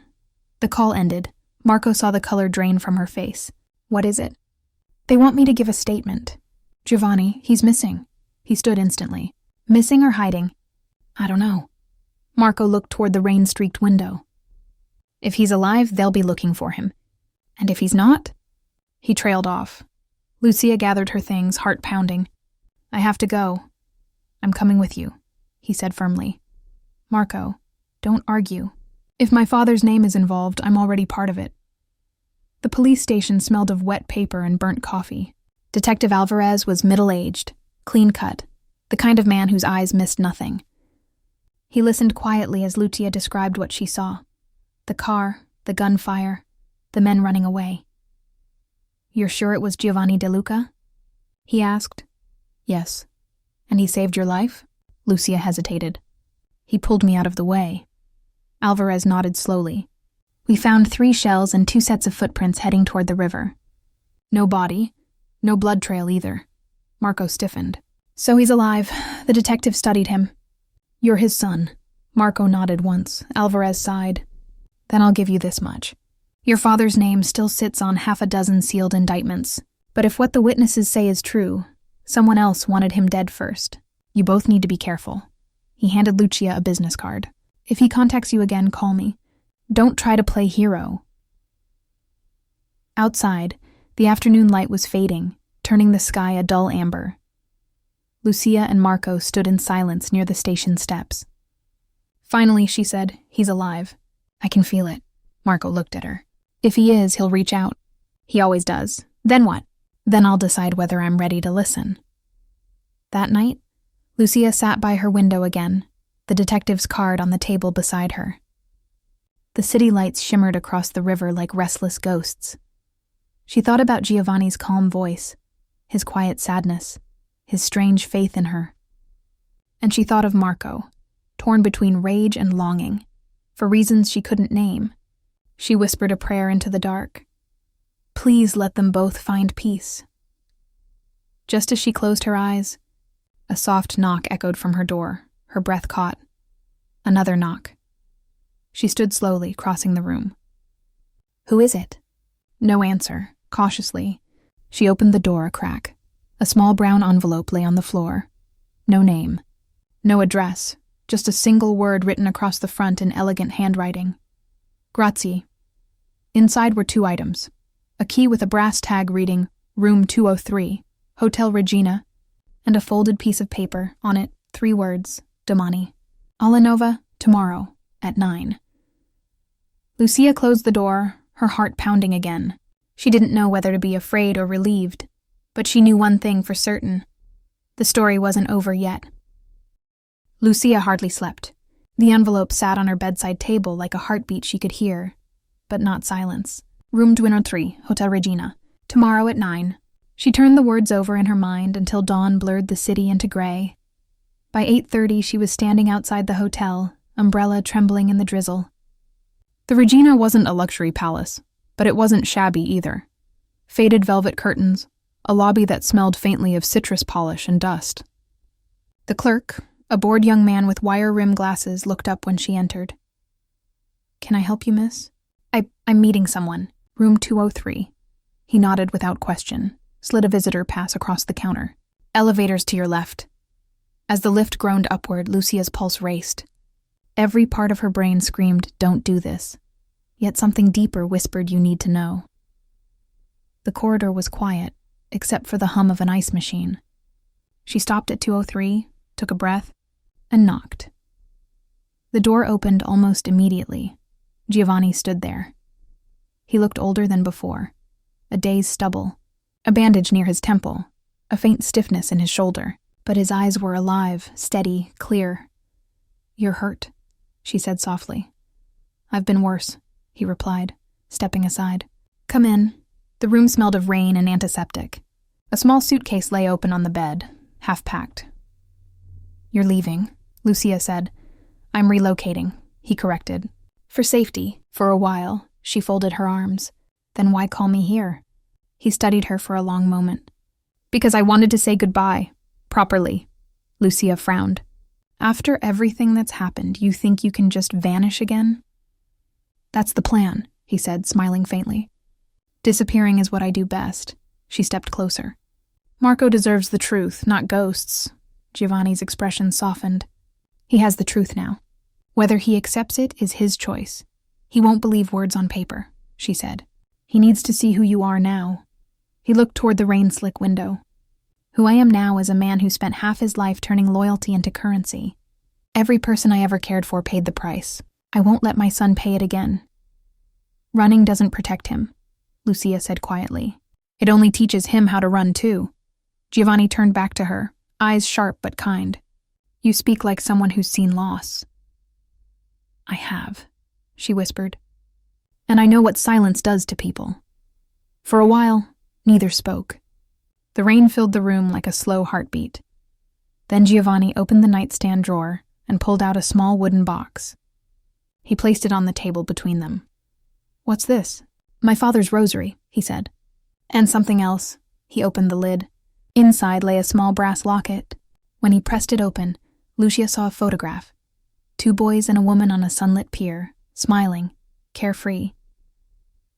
The call ended. Marco saw the color drain from her face. What is it? They want me to give a statement. Giovanni, he's missing. He stood instantly. Missing or hiding? I don't know. Marco looked toward the rain-streaked window. If he's alive, they'll be looking for him. And if he's not? He trailed off. Lucia gathered her things, heart pounding. I have to go. I'm coming with you, he said firmly. Marco, don't argue. If my father's name is involved, I'm already part of it. The police station smelled of wet paper and burnt coffee. Detective Alvarez was middle-aged, clean-cut, the kind of man whose eyes missed nothing. He listened quietly as Lucia described what she saw. The car, the gunfire, the men running away. You're sure it was Giovanni De Luca? He asked. Yes. And he saved your life? Lucia hesitated. He pulled me out of the way. Alvarez nodded slowly. We found 3 shells and 2 sets of footprints heading toward the river. No body, no blood trail either. Marco stiffened. So he's alive. The detective studied him. You're his son. Marco nodded once. Alvarez sighed. Then I'll give you this much. Your father's name still sits on 6 sealed indictments. But if what the witnesses say is true, someone else wanted him dead first. You both need to be careful. He handed Lucia a business card. If he contacts you again, call me. Don't try to play hero. Outside, the afternoon light was fading, turning the sky a dull amber. Lucia and Marco stood in silence near the station steps. Finally, she said, he's alive. I can feel it. Marco looked at her. If he is, he'll reach out. He always does. Then what? Then I'll decide whether I'm ready to listen. That night, Lucia sat by her window again, the detective's card on the table beside her. The city lights shimmered across the river like restless ghosts. She thought about Giovanni's calm voice, his quiet sadness, his strange faith in her. And she thought of Marco, torn between rage and longing, for reasons she couldn't name. She whispered a prayer into the dark. Please let them both find peace. Just as she closed her eyes, a soft knock echoed from her door, her breath caught. Another knock. She stood slowly, crossing the room. Who is it? No answer. Cautiously, she opened the door a crack. A small brown envelope lay on the floor. No name. No address. Just a single word written across the front in elegant handwriting. Grazie. Inside were 2 items. A key with a brass tag reading Room 203, Hotel Regina, and a folded piece of paper, on it 3 words, Domani. Alla Nova, tomorrow, at 9. Lucia closed the door, her heart pounding again. She didn't know whether to be afraid or relieved, but she knew one thing for certain. The story wasn't over yet. Lucia hardly slept. The envelope sat on her bedside table like a heartbeat she could hear, but not silence. Room 203, Hotel Regina. Tomorrow at 9. She turned the words over in her mind until dawn blurred the city into gray. By 8:30, she was standing outside the hotel, umbrella trembling in the drizzle. The Regina wasn't a luxury palace, but it wasn't shabby either. Faded velvet curtains, a lobby that smelled faintly of citrus polish and dust. The clerk, a bored young man with wire-rim glasses, looked up when she entered. Can I help you, miss? I'm meeting someone. Room 203. He nodded without question, slid a visitor pass across the counter. Elevators to your left. As the lift groaned upward, Lucia's pulse raced. Every part of her brain screamed, don't do this. Yet something deeper whispered, you need to know. The corridor was quiet, except for the hum of an ice machine. She stopped at 203, took a breath, and knocked. The door opened almost immediately. Giovanni stood there. He looked older than before. A day's stubble, a bandage near his temple, a faint stiffness in his shoulder, but his eyes were alive, steady, clear. You're hurt, she said softly. I've been worse, he replied, stepping aside. Come in. The room smelled of rain and antiseptic. A small suitcase lay open on the bed, half-packed. You're leaving, Lucia said. I'm relocating, he corrected. For safety, for a while, she folded her arms. Then why call me here? He studied her for a long moment. Because I wanted to say goodbye, properly. Lucia frowned. After everything that's happened, you think you can just vanish again? That's the plan, he said, smiling faintly. Disappearing is what I do best. She stepped closer. Marco deserves the truth, not ghosts. Giovanni's expression softened. He has the truth now. Whether he accepts it is his choice. He won't believe words on paper, she said. He needs to see who you are now. He looked toward the rain-slick window. Who I am now is a man who spent half his life turning loyalty into currency. Every person I ever cared for paid the price. I won't let my son pay it again. Running doesn't protect him, Lucia said quietly. It only teaches him how to run too. Giovanni turned back to her, eyes sharp but kind. You speak like someone who's seen loss. I have, she whispered. And I know what silence does to people. For a while, neither spoke. The rain filled the room like a slow heartbeat. Then Giovanni opened the nightstand drawer and pulled out a small wooden box. He placed it on the table between them. What's this? My father's rosary, he said. And something else. He opened the lid. Inside lay a small brass locket. When he pressed it open, Lucia saw a photograph. 2 boys and a woman on a sunlit pier, smiling, carefree.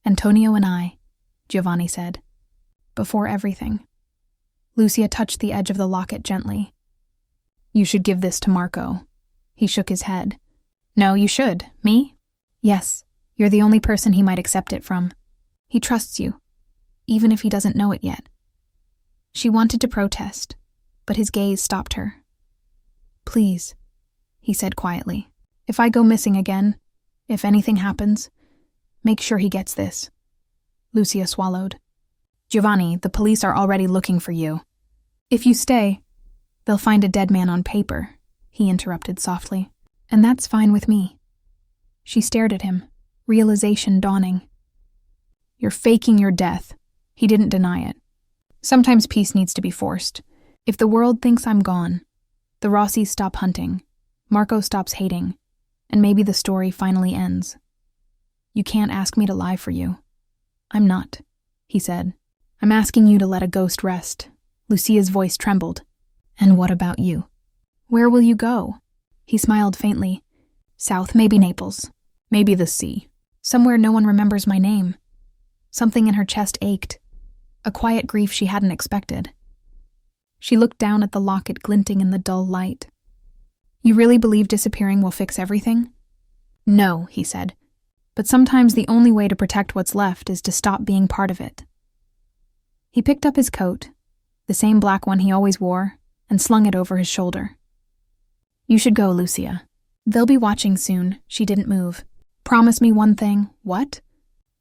Antonio and I, Giovanni said. Before everything. Lucia touched the edge of the locket gently. You should give this to Marco. He shook his head. No, you should. Me? Yes. You're the only person he might accept it from. He trusts you, even if he doesn't know it yet. She wanted to protest, but his gaze stopped her. Please, he said quietly. If I go missing again, if anything happens, make sure he gets this. Lucia swallowed. Giovanni, the police are already looking for you. If you stay, they'll find a dead man on paper, he interrupted softly. And that's fine with me. She stared at him, realization dawning. You're faking your death. He didn't deny it. Sometimes peace needs to be forced. If the world thinks I'm gone, the Rossis stop hunting, Marco stops hating, and maybe the story finally ends. You can't ask me to lie for you. I'm not, he said. I'm asking you to let a ghost rest. Lucia's voice trembled. And what about you? Where will you go? He smiled faintly. South, maybe Naples. Maybe the sea. Somewhere no one remembers my name. Something in her chest ached. A quiet grief she hadn't expected. She looked down at the locket glinting in the dull light. You really believe disappearing will fix everything? No, he said. But sometimes the only way to protect what's left is to stop being part of it. He picked up his coat, the same black one he always wore, and slung it over his shoulder. You should go, Lucia. They'll be watching soon. She didn't move. Promise me one thing. What?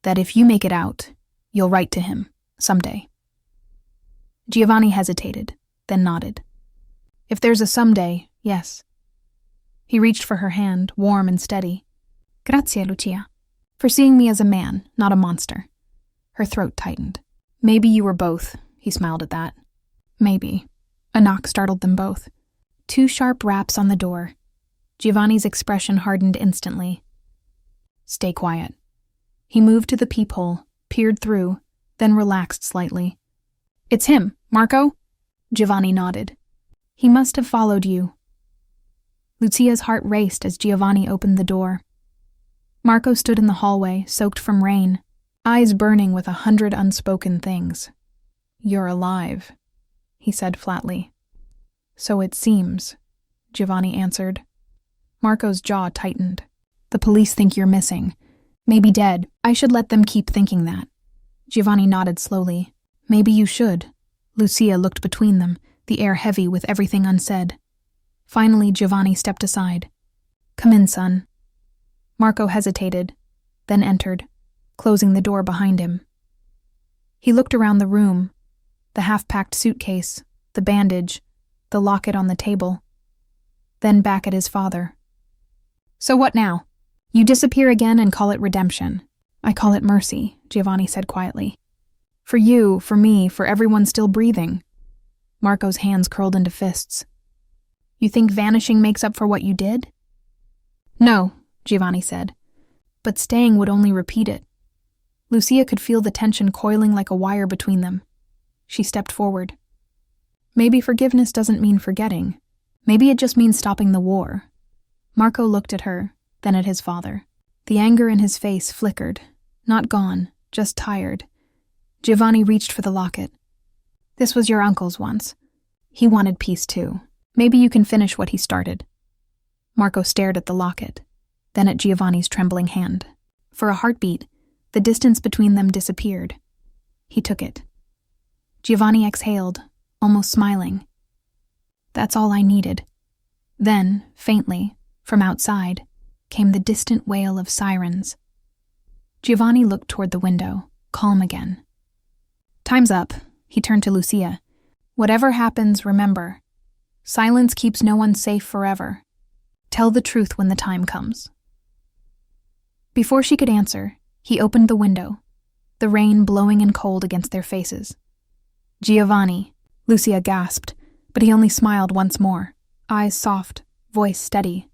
That if you make it out, you'll write to him, someday. Giovanni hesitated, then nodded. If there's a someday, yes. He reached for her hand, warm and steady. Grazie, Lucia. For seeing me as a man, not a monster. Her throat tightened. Maybe you were both, he smiled at that. Maybe. A knock startled them both. 2 sharp raps on the door. Giovanni's expression hardened instantly. Stay quiet. He moved to the peephole, peered through, then relaxed slightly. It's him, Marco? Giovanni nodded. He must have followed you. Lucia's heart raced as Giovanni opened the door. Marco stood in the hallway, soaked from rain, eyes burning with 100 unspoken things. You're alive, he said flatly. So it seems, Giovanni answered. Marco's jaw tightened. The police think you're missing. Maybe dead. I should let them keep thinking that. Giovanni nodded slowly. Maybe you should. Lucia looked between them, the air heavy with everything unsaid. Finally, Giovanni stepped aside. Come in, son. Marco hesitated, then entered, closing the door behind him. He looked around the room, the half-packed suitcase, the bandage, the locket on the table, then back at his father. So what now? You disappear again and call it redemption. I call it mercy, Giovanni said quietly. For you, for me, for everyone still breathing. Marco's hands curled into fists. You think vanishing makes up for what you did? No, Giovanni said. But staying would only repeat it. Lucia could feel the tension coiling like a wire between them. She stepped forward. Maybe forgiveness doesn't mean forgetting. Maybe it just means stopping the war. Marco looked at her, then at his father. The anger in his face flickered. Not gone, just tired. Giovanni reached for the locket. This was your uncle's once. He wanted peace too. Maybe you can finish what he started. Marco stared at the locket, then at Giovanni's trembling hand. For a heartbeat, the distance between them disappeared. He took it. Giovanni exhaled, almost smiling. That's all I needed. Then, faintly, from outside, came the distant wail of sirens. Giovanni looked toward the window, calm again. Time's up, he turned to Lucia. Whatever happens, remember. Silence keeps no one safe forever. Tell the truth when the time comes. Before she could answer, he opened the window, the rain blowing and cold against their faces. Giovanni, Lucia gasped, but he only smiled once more, eyes soft, voice steady.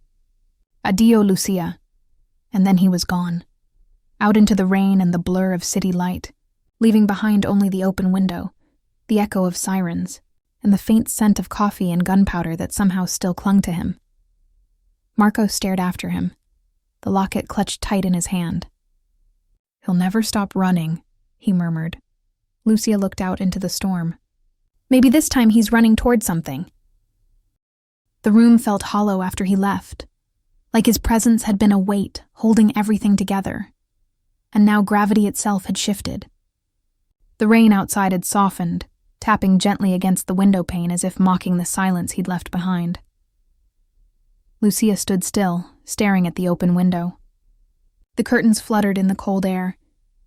Addio, Lucia. And then he was gone, out into the rain and the blur of city light, leaving behind only the open window, the echo of sirens, and the faint scent of coffee and gunpowder that somehow still clung to him. Marco stared after him, the locket clutched tight in his hand. He'll never stop running, he murmured. Lucia looked out into the storm. Maybe this time he's running toward something. The room felt hollow after he left, like his presence had been a weight holding everything together, and now gravity itself had shifted. The rain outside had softened, tapping gently against the window pane as if mocking the silence he'd left behind. Lucia stood still, staring at the open window. The curtains fluttered in the cold air,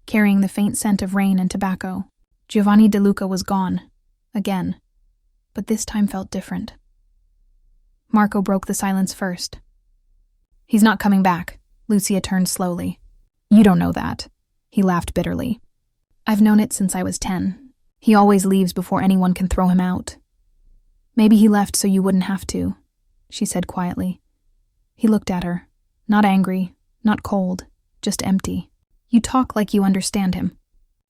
carrying the faint scent of rain and tobacco. Giovanni De Luca was gone, again, but this time felt different. Marco broke the silence first. He's not coming back, Lucia turned slowly. You don't know that. He laughed bitterly. I've known it since I was 10. He always leaves before anyone can throw him out. Maybe he left so you wouldn't have to, she said quietly. He looked at her, not angry, not cold, just empty. You talk like you understand him.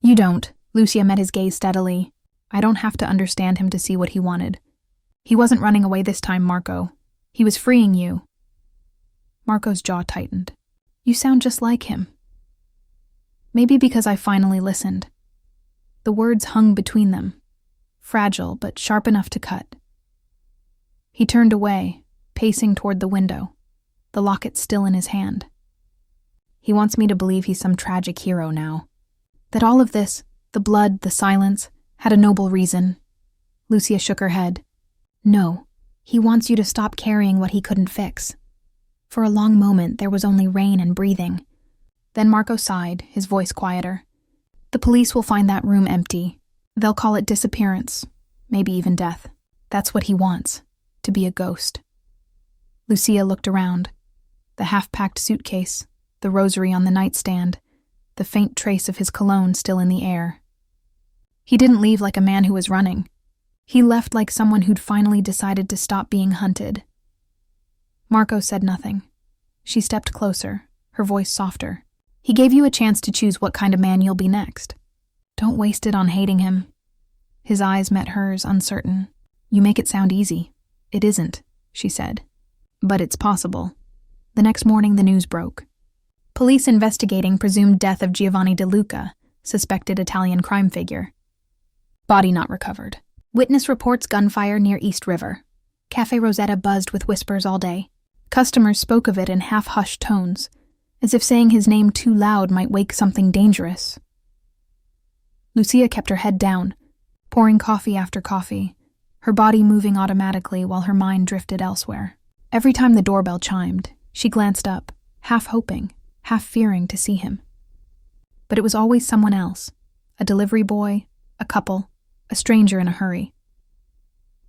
You don't, Lucia met his gaze steadily. I don't have to understand him to see what he wanted. He wasn't running away this time, Marco. He was freeing you. Marco's jaw tightened. You sound just like him. Maybe because I finally listened. The words hung between them, fragile but sharp enough to cut. He turned away, pacing toward the window, the locket still in his hand. He wants me to believe he's some tragic hero now. That all of this, the blood, the silence, had a noble reason. Lucia shook her head. No, he wants you to stop carrying what he couldn't fix. For a long moment, there was only rain and breathing. Then Marco sighed, his voice quieter. The police will find that room empty. They'll call it disappearance, maybe even death. That's what he wants, to be a ghost. Lucia looked around. The half-packed suitcase, the rosary on the nightstand, the faint trace of his cologne still in the air. He didn't leave like a man who was running. He left like someone who'd finally decided to stop being hunted. Marco said nothing. She stepped closer, her voice softer. He gave you a chance to choose what kind of man you'll be next. Don't waste it on hating him. His eyes met hers, uncertain. You make it sound easy. It isn't, she said. But it's possible. The next morning the news broke. Police investigating presumed death of Giovanni De Luca, suspected Italian crime figure. Body not recovered. Witness reports gunfire near East River. Cafe Rosetta buzzed with whispers all day. Customers spoke of it in half-hushed tones, as if saying his name too loud might wake something dangerous. Lucia kept her head down, pouring coffee after coffee, her body moving automatically while her mind drifted elsewhere. Every time the doorbell chimed, she glanced up, half hoping, half fearing to see him. But it was always someone else, a delivery boy, a couple, a stranger in a hurry.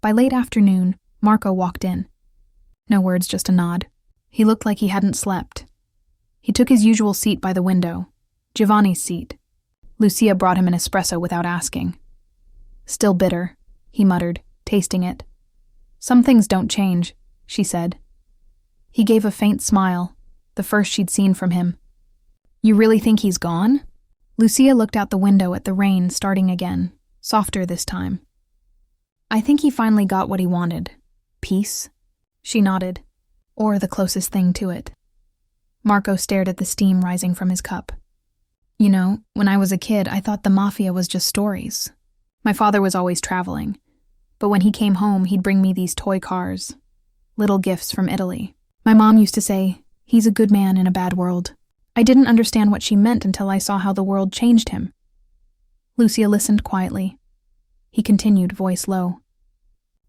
By late afternoon, Marco walked in. No words, just a nod. He looked like he hadn't slept. He took his usual seat by the window, Giovanni's seat. Lucia brought him an espresso without asking. Still bitter, he muttered, tasting it. Some things don't change, she said. He gave a faint smile, the first she'd seen from him. You really think he's gone? Lucia looked out the window at the rain starting again, softer this time. I think he finally got what he wanted. Peace? She nodded. Or the closest thing to it. Marco stared at the steam rising from his cup. You know, when I was a kid, I thought the mafia was just stories. My father was always traveling. But when he came home, he'd bring me these toy cars. Little gifts from Italy. My mom used to say, he's a good man in a bad world. I didn't understand what she meant until I saw how the world changed him. Lucia listened quietly. He continued, voice low.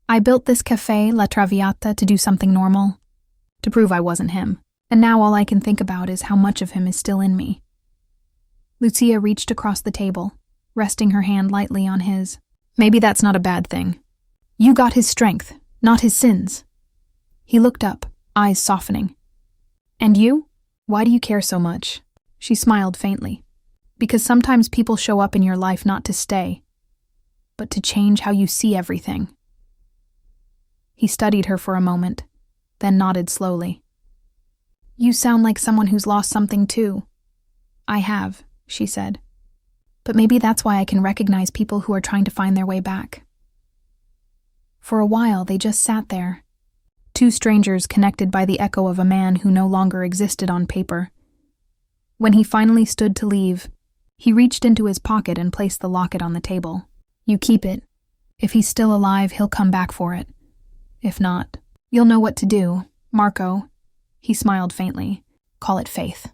I built this café, La Traviata, to do something normal. To prove I wasn't him. And now all I can think about is how much of him is still in me. Lucia reached across the table, resting her hand lightly on his. Maybe that's not a bad thing. You got his strength, not his sins. He looked up, eyes softening. And you? Why do you care so much? She smiled faintly. Because sometimes people show up in your life not to stay, but to change how you see everything. He studied her for a moment, then nodded slowly. You sound like someone who's lost something too. I have, she said. But maybe that's why I can recognize people who are trying to find their way back. For a while, they just sat there. Two strangers connected by the echo of a man who no longer existed on paper. When he finally stood to leave, he reached into his pocket and placed the locket on the table. You keep it. If he's still alive, he'll come back for it. If not, you'll know what to do, Marco. He smiled faintly. Call it faith.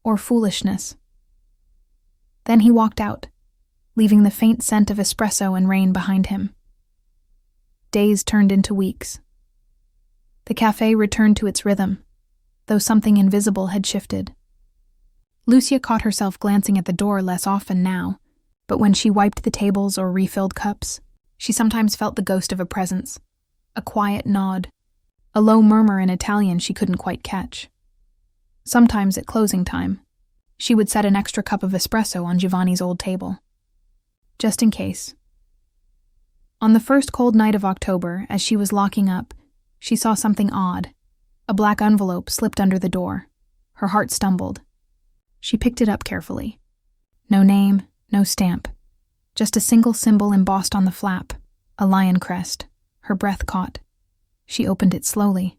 Or foolishness. Then he walked out, leaving the faint scent of espresso and rain behind him. Days turned into weeks. The cafe returned to its rhythm, though something invisible had shifted. Lucia caught herself glancing at the door less often now, but when she wiped the tables or refilled cups, she sometimes felt the ghost of a presence, a quiet nod, a low murmur in Italian she couldn't quite catch. Sometimes at closing time, she would set an extra cup of espresso on Giovanni's old table. Just in case. On the first cold night of October, as she was locking up, she saw something odd. A black envelope slipped under the door. Her heart stumbled. She picked it up carefully. No name, no stamp. Just a single symbol embossed on the flap, a lion crest. Her breath caught. She opened it slowly.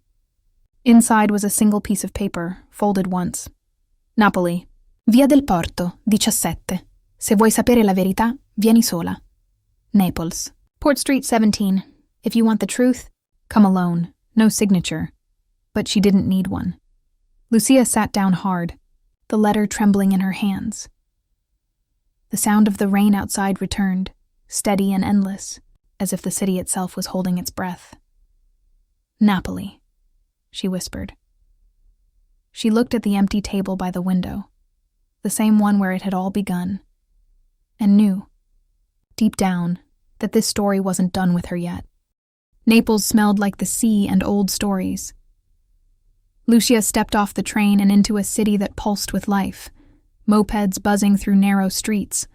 Inside was a single piece of paper, folded once. Napoli. Via del Porto, 17. Se vuoi sapere la verità, vieni sola. Naples. Port Street 17. If you want the truth, come alone. No signature. But she didn't need one. Lucia sat down hard, the letter trembling in her hands. The sound of the rain outside returned, steady and endless, as if the city itself was holding its breath. Napoli, she whispered. She looked at the empty table by the window, the same one where it had all begun, and knew, deep down, that this story wasn't done with her yet. Naples smelled like the sea and old stories. Lucia stepped off the train and into a city that pulsed with life, mopeds buzzing through narrow streets,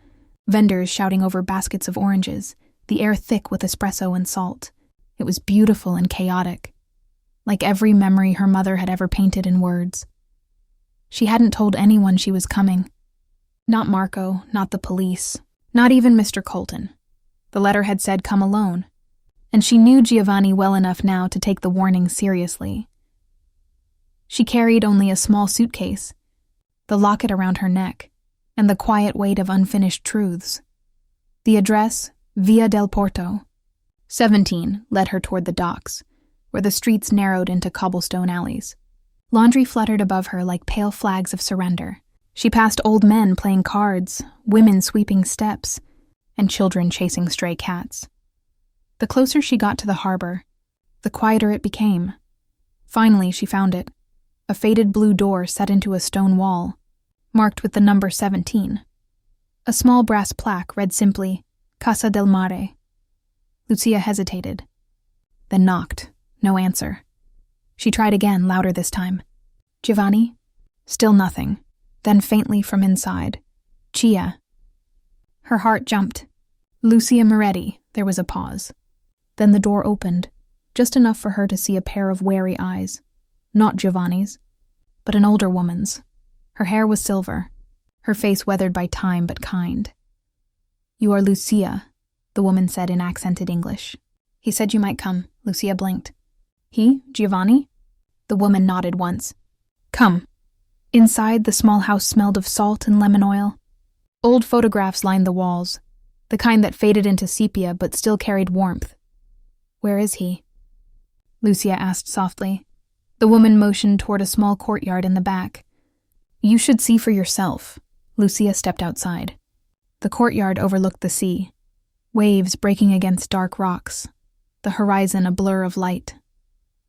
vendors shouting over baskets of oranges, the air thick with espresso and salt. It was beautiful and chaotic, like every memory her mother had ever painted in words. She hadn't told anyone she was coming. Not Marco, not the police, not even Mr. Colton. The letter had said come alone, and she knew Giovanni well enough now to take the warning seriously. She carried only a small suitcase, the locket around her neck, and the quiet weight of unfinished truths. The address, Via del Porto. 17 led her toward the docks, where the streets narrowed into cobblestone alleys. Laundry fluttered above her like pale flags of surrender. She passed old men playing cards, women sweeping steps, and children chasing stray cats. The closer she got to the harbor, the quieter it became. Finally, she found it. A faded blue door set into a stone wall, marked with the number 17. A small brass plaque read simply, Casa del Mare. Lucia hesitated, then knocked. No answer. She tried again, louder this time. Giovanni? Still nothing. Then faintly from inside, Chia. Her heart jumped. Lucia Moretti. There was a pause. Then the door opened, just enough for her to see a pair of wary eyes. Not Giovanni's, but an older woman's. Her hair was silver. her face weathered by time but kind. "You are Lucia," the woman said in accented English. "He said you might come." Lucia blinked. "He? Giovanni?" The woman nodded once. "Come." Inside, the small house smelled of salt and lemon oil. Old photographs lined the walls, the kind that faded into sepia but still carried warmth. "Where is he?" Lucia asked softly. The woman motioned toward a small courtyard in the back. "You should see for yourself." Lucia stepped outside. The courtyard overlooked the sea, waves breaking against dark rocks, the horizon a blur of light.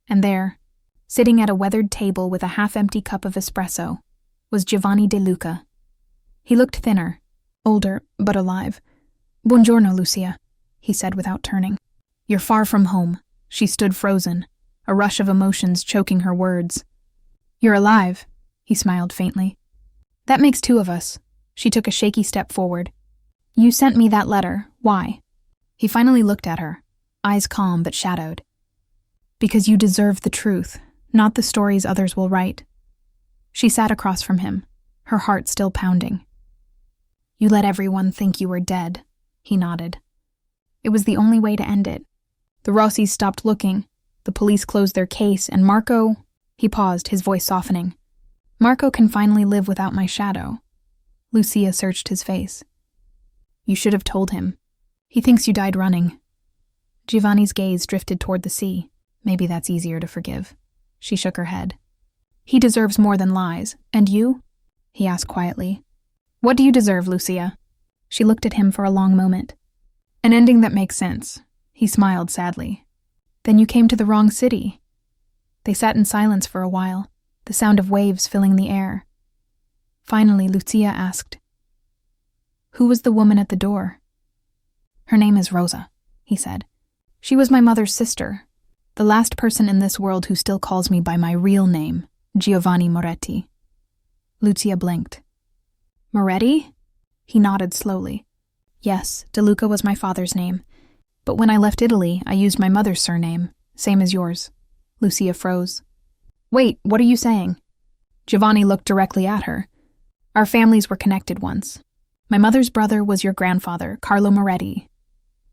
And there, sitting at a weathered table with a half-empty cup of espresso, was Giovanni De Luca. He looked thinner, older, but alive. "Buongiorno, Lucia," he said without turning. "You're far from home." She stood frozen, a rush of emotions choking her words. "You're alive," he smiled faintly. "That makes two of us." She took a shaky step forward. "You sent me that letter. Why?" He finally looked at her, eyes calm but shadowed. "Because you deserve the truth, not the stories others will write." She sat across from him, her heart still pounding. "You let everyone think you were dead," he nodded. "It was the only way to end it. The Rossis stopped looking, the police closed their case, and Marco—" He paused, his voice softening. "Marco can finally live without my shadow." Lucia searched his face. "You should have told him. He thinks you died running." Giovanni's gaze drifted toward the sea. "Maybe that's easier to forgive." She shook her head. "He deserves more than lies. And you?" he asked quietly. "What do you deserve, Lucia?" She looked at him for a long moment. "An ending that makes sense." He smiled sadly. "Then you came to the wrong city." They sat in silence for a while, the sound of waves filling the air. Finally, Lucia asked, "Who was the woman at the door?" "Her name is Rosa," he said. "She was my mother's sister, the last person in this world who still calls me by my real name, Giovanni Moretti." Lucia blinked. "Moretti?" He nodded slowly. "Yes, De Luca was my father's name. But when I left Italy, I used my mother's surname, same as yours." Lucia froze. "Wait, what are you saying?" Giovanni looked directly at her. "Our families were connected once. My mother's brother was your grandfather, Carlo Moretti."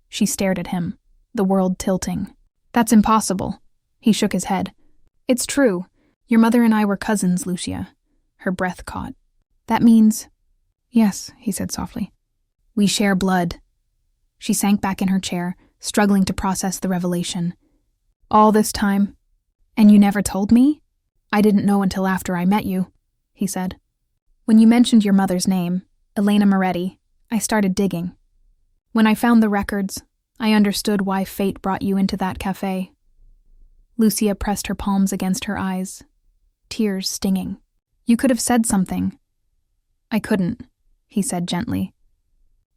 She stared at him, the world tilting. "That's impossible." He shook his head. "It's true. Your mother and I were cousins, Lucia." Her breath caught. "That means—" "Yes," he said softly. "We share blood." She sank back in her chair, struggling to process the revelation. "All this time? And you never told me?" "I didn't know until after I met you," he said. "When you mentioned your mother's name, Elena Moretti, I started digging. When I found the records, I understood why fate brought you into that cafe." Lucia pressed her palms against her eyes, tears stinging. "You could have said something." "I couldn't," he said gently.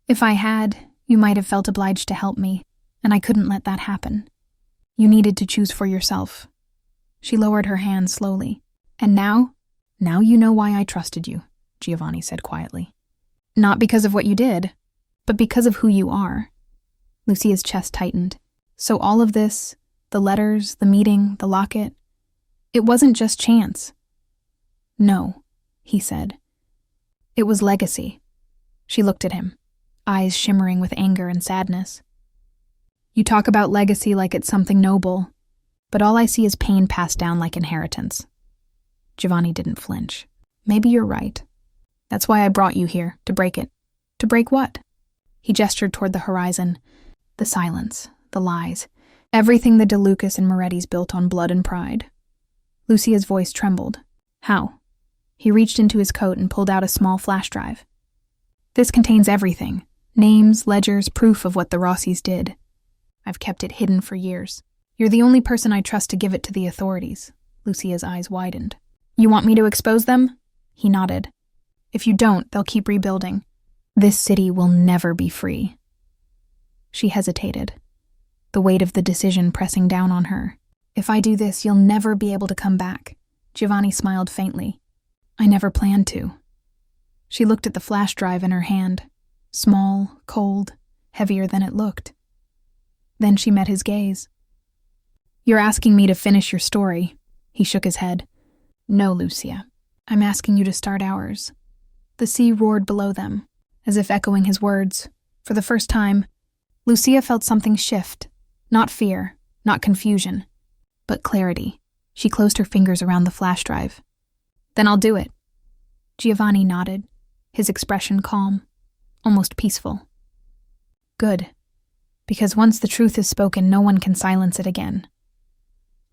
"If I had, you might have felt obliged to help me, and I couldn't let that happen. You needed to choose for yourself." She lowered her hand slowly. "And now you know why I trusted you," Giovanni said quietly. "Not because of what you did, but because of who you are." Lucia's chest tightened. "So all of this, the letters, the meeting, the locket, it wasn't just chance." "No," he said. "It was legacy." She looked at him, eyes shimmering with anger and sadness. "You talk about legacy like it's something noble, but all I see is pain passed down like inheritance." Giovanni didn't flinch. "Maybe you're right. That's why I brought you here, to break it." "To break what?" He gestured toward the horizon. "The silence, the lies, everything the De Lucas and Morettis built on blood and pride." Lucia's voice trembled. "How?" He reached into his coat and pulled out a small flash drive. "This contains everything. Names, ledgers, proof of what the Rossis did. I've kept it hidden for years. You're the only person I trust to give it to the authorities." Lucia's eyes widened. "You want me to expose them?" He nodded. "If you don't, they'll keep rebuilding. This city will never be free." She hesitated, the weight of the decision pressing down on her. "If I do this, you'll never be able to come back." Giovanni smiled faintly. "I never planned to." She looked at the flash drive in her hand, small, cold, heavier than it looked. Then she met his gaze. "You're asking me to finish your story." He shook his head. "No, Lucia. I'm asking you to start ours." The sea roared below them, as if echoing his words. For the first time, Lucia felt something shift. Not fear, not confusion, but clarity. She closed her fingers around the flash drive. "Then I'll do it." Giovanni nodded, his expression calm, almost peaceful. "Good. Because once the truth is spoken, no one can silence it again."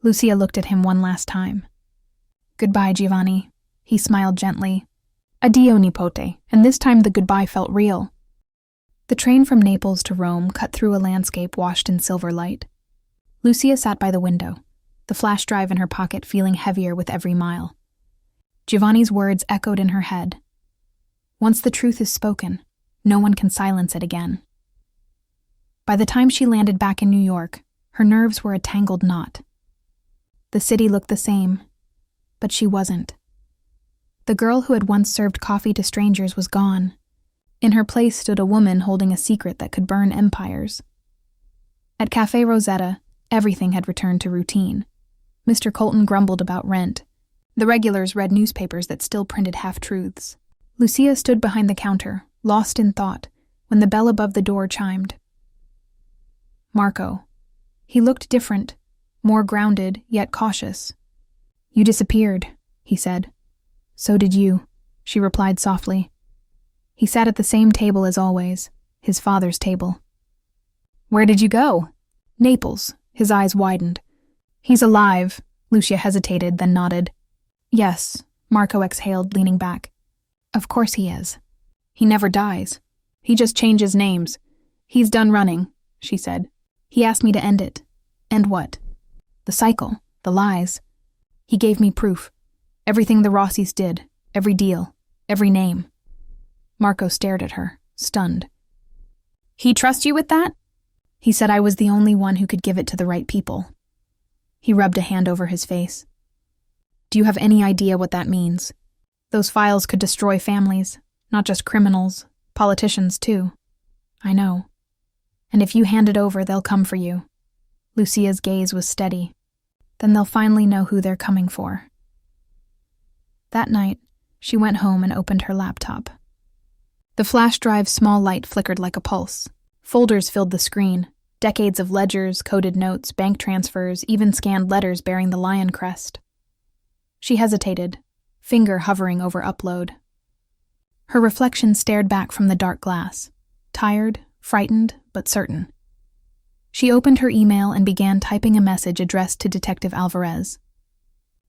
Lucia looked at him one last time. "Goodbye, Giovanni." He smiled gently. "Addio, nipote," and this time the goodbye felt real. The train from Naples to Rome cut through a landscape washed in silver light. Lucia sat by the window, the flash drive in her pocket feeling heavier with every mile. Giovanni's words echoed in her head. Once the truth is spoken, no one can silence it again. By the time she landed back in New York, her nerves were a tangled knot. The city looked the same, but she wasn't. The girl who had once served coffee to strangers was gone. In her place stood a woman holding a secret that could burn empires. At Café Rosetta, everything had returned to routine. Mr. Colton grumbled about rent. The regulars read newspapers that still printed half-truths. Lucia stood behind the counter, lost in thought, when the bell above the door chimed. Marco. He looked different, more grounded, yet cautious. "You disappeared," he said. "So did you," she replied softly. He sat at the same table as always, his father's table. "Where did you go?" "Naples." His eyes widened. "He's alive." Lucia hesitated, then nodded. "Yes," Marco exhaled, leaning back. "Of course he is. He never dies. He just changes names. He's done running," she said. "He asked me to end it." "End what?" "The cycle, the lies. He gave me proof. Everything the Rossis did, every deal, every name." Marco stared at her, stunned. "He trusts you with that?" "He said I was the only one who could give it to the right people." He rubbed a hand over his face. "Do you have any idea what that means? Those files could destroy families, not just criminals, politicians too." "I know. And if you hand it over, they'll come for you." Lucia's gaze was steady. "Then they'll finally know who they're coming for." That night, she went home and opened her laptop. The flash drive's small light flickered like a pulse. Folders filled the screen, decades of ledgers, coded notes, bank transfers, even scanned letters bearing the lion crest. She hesitated, finger hovering over upload. Her reflection stared back from the dark glass, tired, frightened, but certain. She opened her email and began typing a message addressed to Detective Alvarez.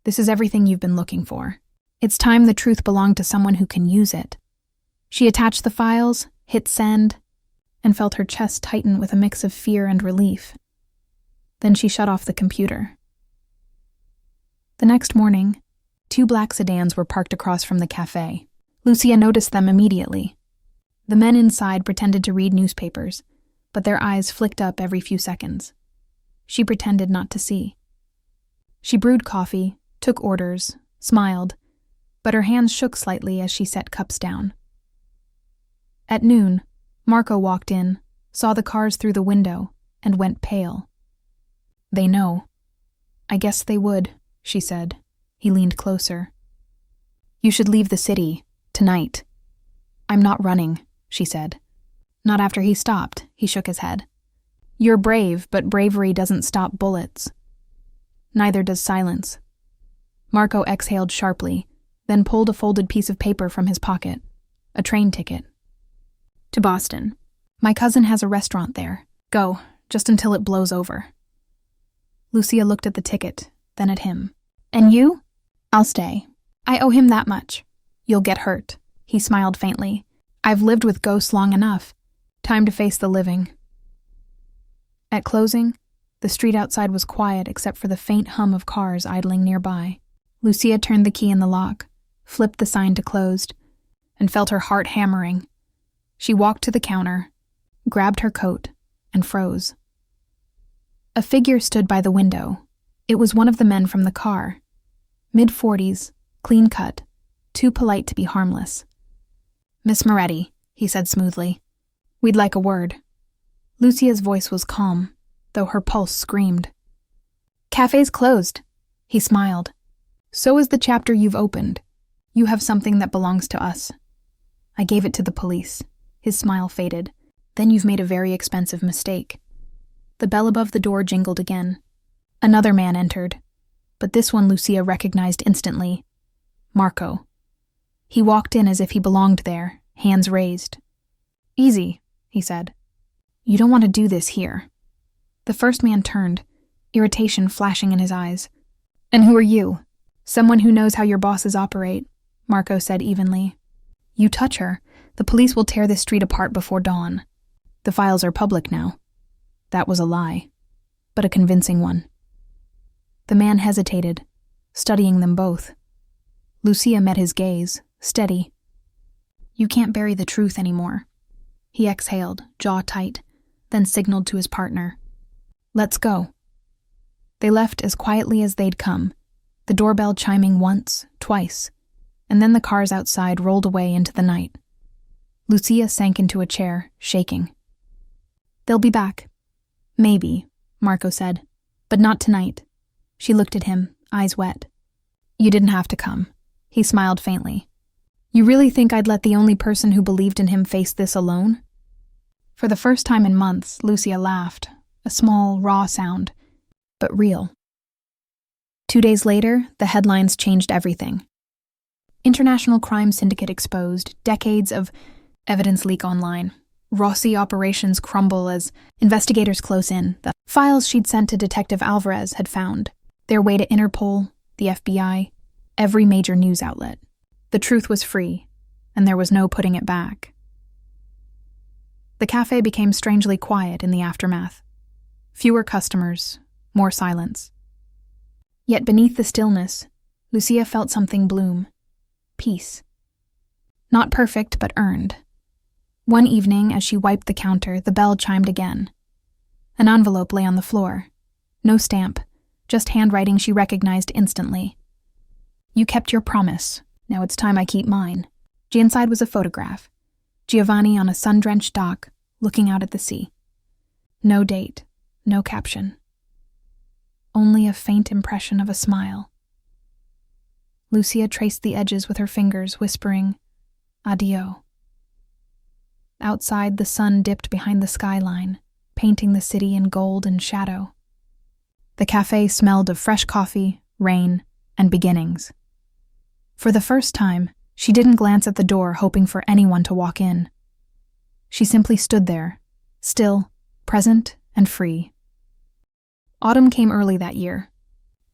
"This is everything you've been looking for. It's time the truth belonged to someone who can use it." She attached the files, hit send, and felt her chest tighten with a mix of fear and relief. Then she shut off the computer. The next morning, 2 black sedans were parked across from the cafe. Lucia noticed them immediately. The men inside pretended to read newspapers, but their eyes flicked up every few seconds. She pretended not to see. She brewed coffee, took orders, smiled, but her hands shook slightly as she set cups down. At noon, Marco walked in, saw the cars through the window, and went pale. "They know." "I guess they would," she said. He leaned closer. "You should leave the city, tonight." "I'm not running," she said. "Not after he stopped," he shook his head. "You're brave, but bravery doesn't stop bullets." "Neither does silence." Marco exhaled sharply, then pulled a folded piece of paper from his pocket. A train ticket. "To Boston. My cousin has a restaurant there. Go, just until it blows over." Lucia looked at the ticket, then at him. "And you?" "I'll stay. I owe him that much." "You'll get hurt." He smiled faintly. "I've lived with ghosts long enough. Time to face the living." At closing, the street outside was quiet except for the faint hum of cars idling nearby. Lucia turned the key in the lock, flipped the sign to closed, and felt her heart hammering. She walked to the counter, grabbed her coat, and froze. A figure stood by the window. It was one of the men from the car. Mid-40s, clean-cut, too polite to be harmless. "Miss Moretti," he said smoothly. "We'd like a word." Lucia's voice was calm, though her pulse screamed. "Cafe's closed." He smiled. "So is the chapter you've opened. You have something that belongs to us." I gave it to the police. His smile faded. Then you've made a very expensive mistake. The bell above the door jingled again. Another man entered, but this one Lucia recognized instantly. Marco. He walked in as if he belonged there, hands raised. Easy, he said. You don't want to do this here. The first man turned, irritation flashing in his eyes. And who are you? Someone who knows how your bosses operate, Marco said evenly. You touch her, the police will tear this street apart before dawn. The files are public now. That was a lie, but a convincing one. The man hesitated, studying them both. Lucia met his gaze, steady. You can't bury the truth anymore. He exhaled, jaw tight, then signaled to his partner. Let's go. They left as quietly as they'd come, the doorbell chiming once, twice, and then the cars outside rolled away into the night. Lucia sank into a chair, shaking. They'll be back. Maybe, Marco said, but not tonight. She looked at him, eyes wet. You didn't have to come. He smiled faintly. You really think I'd let the only person who believed in him face this alone? For the first time in months, Lucia laughed, a small, raw sound, but real. 2 days later, the headlines changed everything. International crime syndicate exposed, decades of evidence leak online. Rossi operations crumble as investigators close in. The files she'd sent to Detective Alvarez had found their way to Interpol, the FBI, every major news outlet. The truth was free, and there was no putting it back. The cafe became strangely quiet in the aftermath. Fewer customers, more silence. Yet beneath the stillness, Lucia felt something bloom. Peace. Not perfect, but earned. One evening, as she wiped the counter, the bell chimed again. An envelope lay on the floor. No stamp, just handwriting she recognized instantly. You kept your promise. Now it's time I keep mine. Inside was a photograph. Giovanni on a sun-drenched dock, looking out at the sea. No date, no caption. Only a faint impression of a smile. Lucia traced the edges with her fingers, whispering, Addio. Outside, the sun dipped behind the skyline, painting the city in gold and shadow. The cafe smelled of fresh coffee, rain, and beginnings. For the first time, she didn't glance at the door hoping for anyone to walk in. She simply stood there, still, present, and free. Autumn came early that year.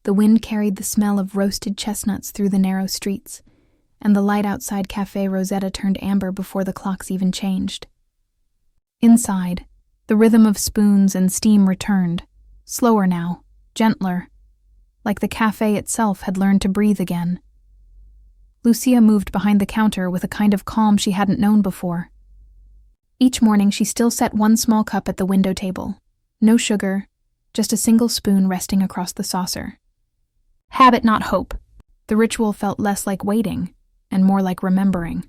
The wind carried the smell of roasted chestnuts through the narrow streets, and the light outside Café Rosetta turned amber before the clocks even changed. Inside, the rhythm of spoons and steam returned, slower now, gentler, like the cafe itself had learned to breathe again. Lucia moved behind the counter with a kind of calm she hadn't known before. Each morning she still set one small cup at the window table. No sugar, just a single spoon resting across the saucer. Habit, not hope. The ritual felt less like waiting and more like remembering.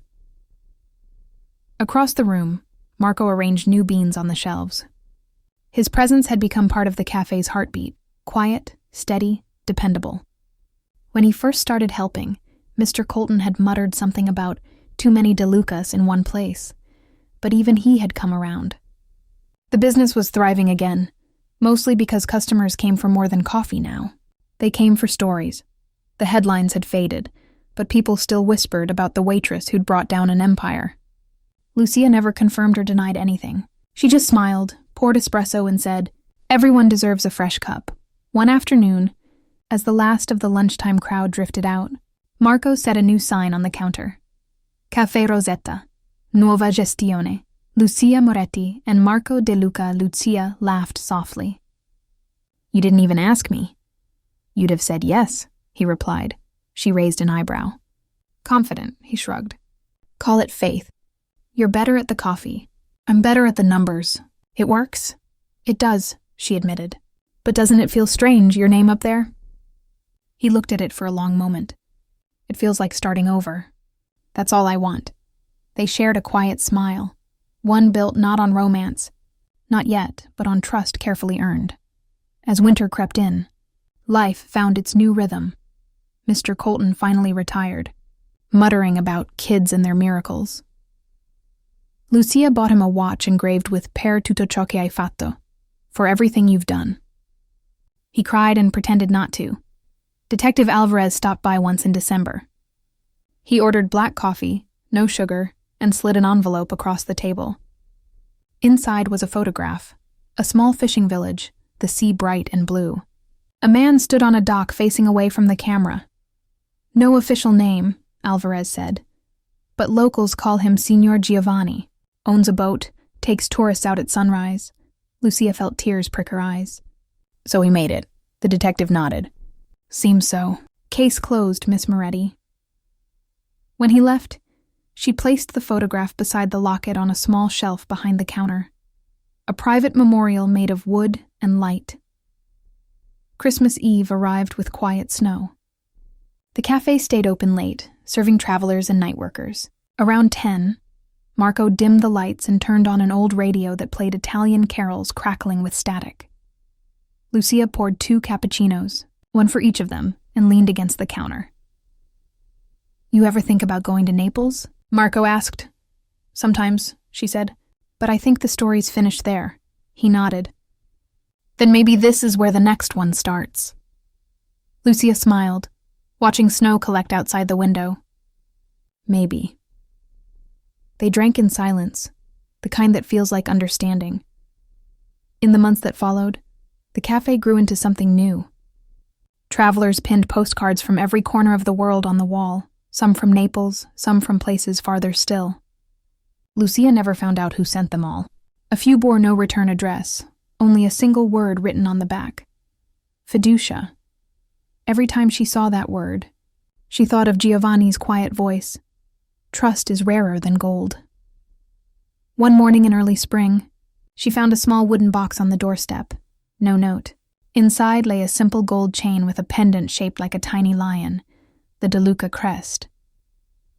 Across the room, Marco arranged new beans on the shelves. His presence had become part of the cafe's heartbeat, quiet, steady, dependable. When he first started helping, Mr. Colton had muttered something about too many DeLucas in one place, but even he had come around. The business was thriving again, mostly because customers came for more than coffee now. They came for stories. The headlines had faded, but people still whispered about the waitress who'd brought down an empire. Lucia never confirmed or denied anything. She just smiled, poured espresso, and said, "Everyone deserves a fresh cup." One afternoon, as the last of the lunchtime crowd drifted out, Marco set a new sign on the counter. Café Rosetta, Nuova Gestione. Lucia Moretti and Marco De Luca. Lucia laughed softly. "You didn't even ask me." "You'd have said yes," he replied. She raised an eyebrow. "Confident," he shrugged. "Call it faith. You're better at the coffee. I'm better at the numbers. It works?" "It does," she admitted. "But doesn't it feel strange, your name up there?" He looked at it for a long moment. "It feels like starting over. That's all I want." They shared a quiet smile, one built not on romance, not yet, but on trust carefully earned. As winter crept in, life found its new rhythm. Mr. Colton finally retired, muttering about kids and their miracles. Lucia bought him a watch engraved with "Per tutto ciò che hai fatto," for everything you've done. He cried and pretended not to. Detective Alvarez stopped by once in December. He ordered black coffee, no sugar, and slid an envelope across the table. Inside was a photograph, a small fishing village, the sea bright and blue. A man stood on a dock facing away from the camera. No official name, Alvarez said, but locals call him Signor Giovanni. Owns a boat, takes tourists out at sunrise. Lucia felt tears prick her eyes. So he made it. The detective nodded. Seems so. Case closed, Miss Moretti. When he left, she placed the photograph beside the locket on a small shelf behind the counter. A private memorial made of wood and light. Christmas Eve arrived with quiet snow. The cafe stayed open late, serving travelers and night workers. Around 10, Marco dimmed the lights and turned on an old radio that played Italian carols crackling with static. Lucia poured 2 cappuccinos, one for each of them, and leaned against the counter. You ever think about going to Naples? Marco asked. Sometimes, she said, but I think the story's finished there. He nodded. Then maybe this is where the next one starts. Lucia smiled, watching snow collect outside the window. Maybe. They drank in silence, the kind that feels like understanding. In the months that followed, the cafe grew into something new. Travelers pinned postcards from every corner of the world on the wall, some from Naples, some from places farther still. Lucia never found out who sent them all. A few bore no return address, only a single word written on the back. Fiducia. Every time she saw that word, she thought of Giovanni's quiet voice. Trust is rarer than gold. One morning in early spring, she found a small wooden box on the doorstep. No note. Inside lay a simple gold chain with a pendant shaped like a tiny lion, the De Luca crest.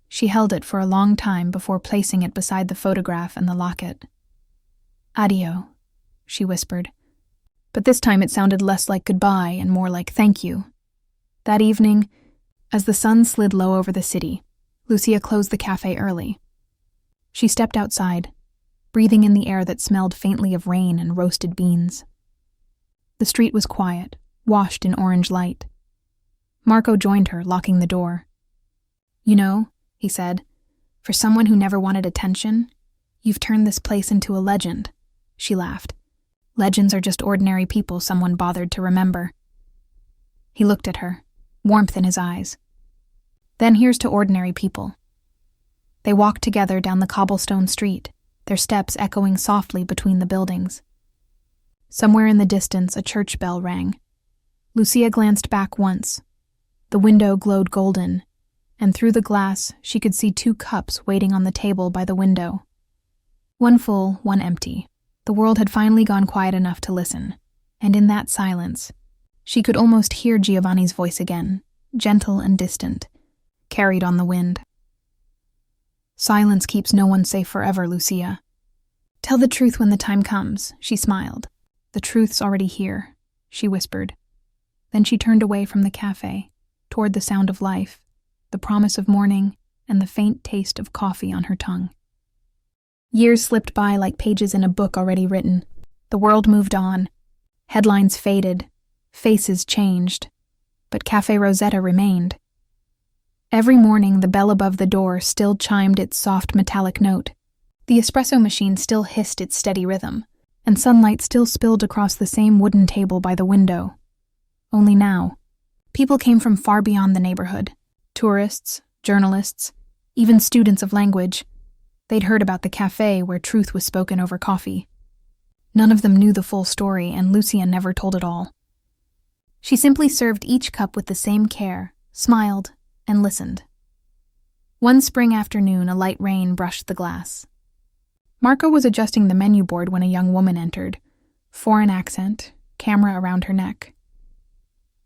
She held it for a long time before placing it beside the photograph and the locket. Addio, she whispered. But this time it sounded less like goodbye and more like thank you. That evening, as the sun slid low over the city, Lucia closed the cafe early. She stepped outside, breathing in the air that smelled faintly of rain and roasted beans. The street was quiet, washed in orange light. Marco joined her, locking the door. You know, he said, for someone who never wanted attention, you've turned this place into a legend. She laughed. Legends are just ordinary people someone bothered to remember. He looked at her, warmth in his eyes. Then here's to ordinary people. They walked together down the cobblestone street, their steps echoing softly between the buildings. Somewhere in the distance, a church bell rang. Lucia glanced back once. The window glowed golden, and through the glass she could see 2 cups waiting on the table by the window. One full, one empty. The world had finally gone quiet enough to listen, and in that silence, she could almost hear Giovanni's voice again, gentle and distant, carried on the wind. Silence keeps no one safe forever, Lucia. Tell the truth when the time comes, she smiled. The truth's already here, she whispered. Then she turned away from the cafe, toward the sound of life, the promise of morning, and the faint taste of coffee on her tongue. Years slipped by like pages in a book already written. The world moved on. Headlines faded. Faces changed. But Cafe Rosetta remained. Every morning, the bell above the door still chimed its soft metallic note. The espresso machine still hissed its steady rhythm, and sunlight still spilled across the same wooden table by the window. Only now, people came from far beyond the neighborhood. Tourists, journalists, even students of language. They'd heard about the cafe where truth was spoken over coffee. None of them knew the full story, and Lucia never told it all. She simply served each cup with the same care, smiled, and listened. One spring afternoon, a light rain brushed the glass. Marco was adjusting the menu board when a young woman entered, foreign accent, camera around her neck.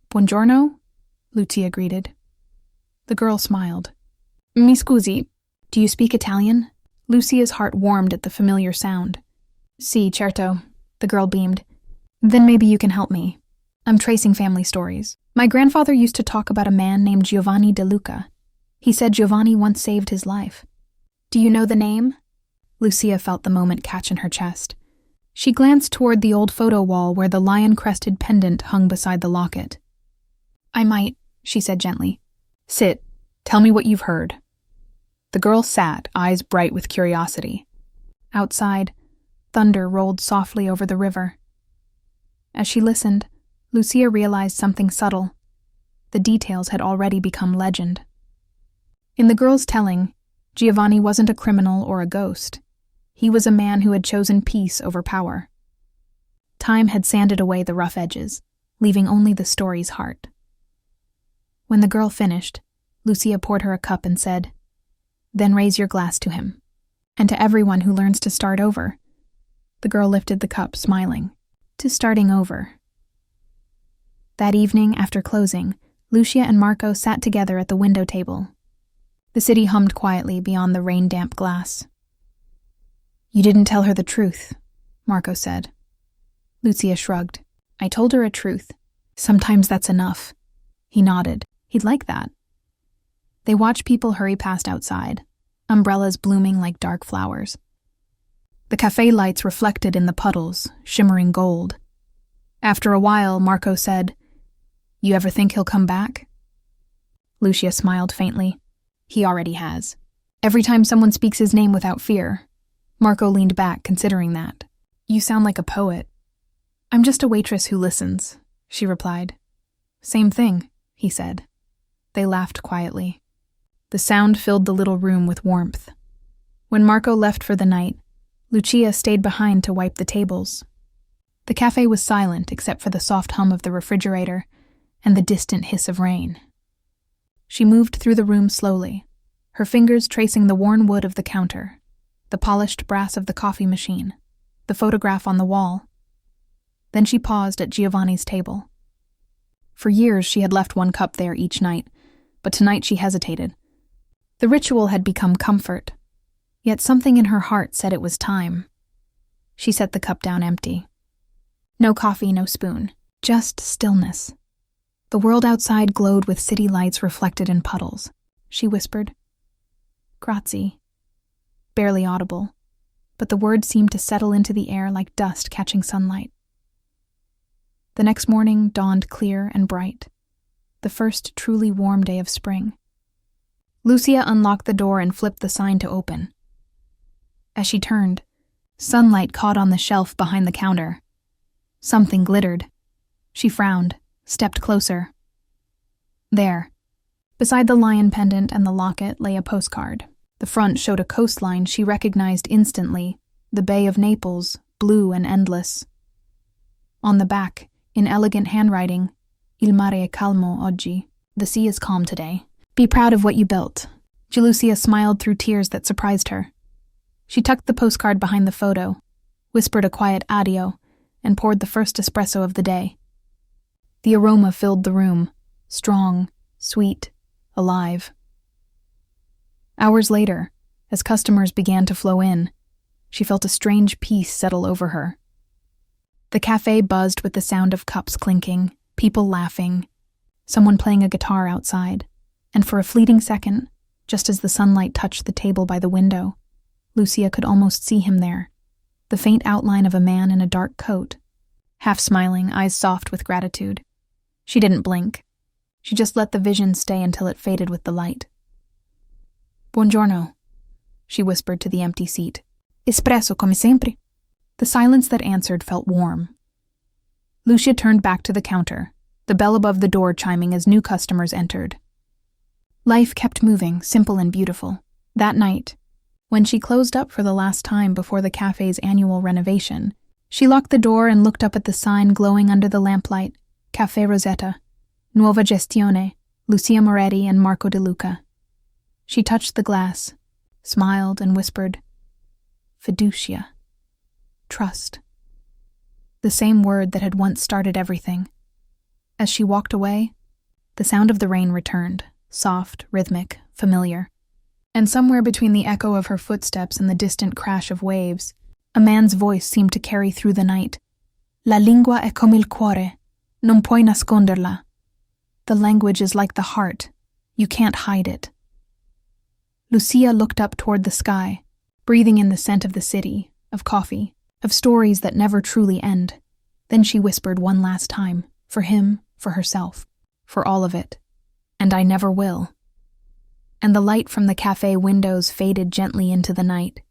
Buongiorno, Lucia greeted. The girl smiled. Mi scusi, do you speak Italian? Lucia's heart warmed at the familiar sound. Sì, certo, the girl beamed. Then maybe you can help me. I'm tracing family stories. My grandfather used to talk about a man named Giovanni De Luca. He said Giovanni once saved his life. Do you know the name? Lucia felt the moment catch in her chest. She glanced toward the old photo wall where the lion-crested pendant hung beside the locket. "I might," she said gently. "Sit. Tell me what you've heard." The girl sat, eyes bright with curiosity. Outside, thunder rolled softly over the river. As she listened, Lucia realized something subtle. The details had already become legend. In the girl's telling, Giovanni wasn't a criminal or a ghost. He was a man who had chosen peace over power. Time had sanded away the rough edges, leaving only the story's heart. When the girl finished, Lucia poured her a cup and said, "Then raise your glass to him, and to everyone who learns to start over." The girl lifted the cup, smiling. "To starting over." That evening, after closing, Lucia and Marco sat together at the window table. The city hummed quietly beyond the rain-damp glass. "You didn't tell her the truth," Marco said. Lucia shrugged. "I told her a truth. Sometimes that's enough." He nodded. He'd like that. They watched people hurry past outside, umbrellas blooming like dark flowers. The cafe lights reflected in the puddles, shimmering gold. After a while, Marco said, "You ever think he'll come back?" Lucia smiled faintly. "He already has. Every time someone speaks his name without fear." Marco leaned back, considering that. "You sound like a poet." "I'm just a waitress who listens," she replied. "Same thing," he said. They laughed quietly. The sound filled the little room with warmth. When Marco left for the night, Lucia stayed behind to wipe the tables. The cafe was silent except for the soft hum of the refrigerator and the distant hiss of rain. She moved through the room slowly, her fingers tracing the worn wood of the counter, the polished brass of the coffee machine, the photograph on the wall. Then she paused at Giovanni's table. For years she had left one cup there each night, but tonight she hesitated. The ritual had become comfort, yet something in her heart said it was time. She set the cup down empty. No coffee, no spoon, just stillness. The world outside glowed with city lights reflected in puddles. She whispered, "Grazie." Barely audible, but the words seemed to settle into the air like dust catching sunlight. The next morning dawned clear and bright, the first truly warm day of spring. Lucia unlocked the door and flipped the sign to open. As she turned, sunlight caught on the shelf behind the counter. Something glittered. She frowned, stepped closer. There, beside the lion pendant and the locket, lay a postcard. The front showed a coastline she recognized instantly, the Bay of Naples, blue and endless. On the back, in elegant handwriting, "Il mare è calmo oggi." The sea is calm today. Be proud of what you built. Lucia smiled through tears that surprised her. She tucked the postcard behind the photo, whispered a quiet addio, and poured the first espresso of the day. The aroma filled the room, strong, sweet, alive. Hours later, as customers began to flow in, she felt a strange peace settle over her. The cafe buzzed with the sound of cups clinking, people laughing, someone playing a guitar outside, and for a fleeting second, just as the sunlight touched the table by the window, Lucia could almost see him there, the faint outline of a man in a dark coat, half smiling, eyes soft with gratitude. She didn't blink. She just let the vision stay until it faded with the light. "Buongiorno," she whispered to the empty seat. "Espresso come sempre." The silence that answered felt warm. Lucia turned back to the counter, the bell above the door chiming as new customers entered. Life kept moving, simple and beautiful. That night, when she closed up for the last time before the cafe's annual renovation, she locked the door and looked up at the sign glowing under the lamplight, Caffè Rosetta, Nuova Gestione, Lucia Moretti and Marco De Luca. She touched the glass, smiled and whispered, "Fiducia." Trust. The same word that had once started everything. As she walked away, the sound of the rain returned, soft, rhythmic, familiar. And somewhere between the echo of her footsteps and the distant crash of waves, a man's voice seemed to carry through the night. "La lingua è come il cuore, non puoi nasconderla." The language is like the heart, you can't hide it. Lucia looked up toward the sky, breathing in the scent of the city, of coffee, of stories that never truly end. Then she whispered one last time, for him, for herself, for all of it. And I never will. And the light from the cafe windows faded gently into the night,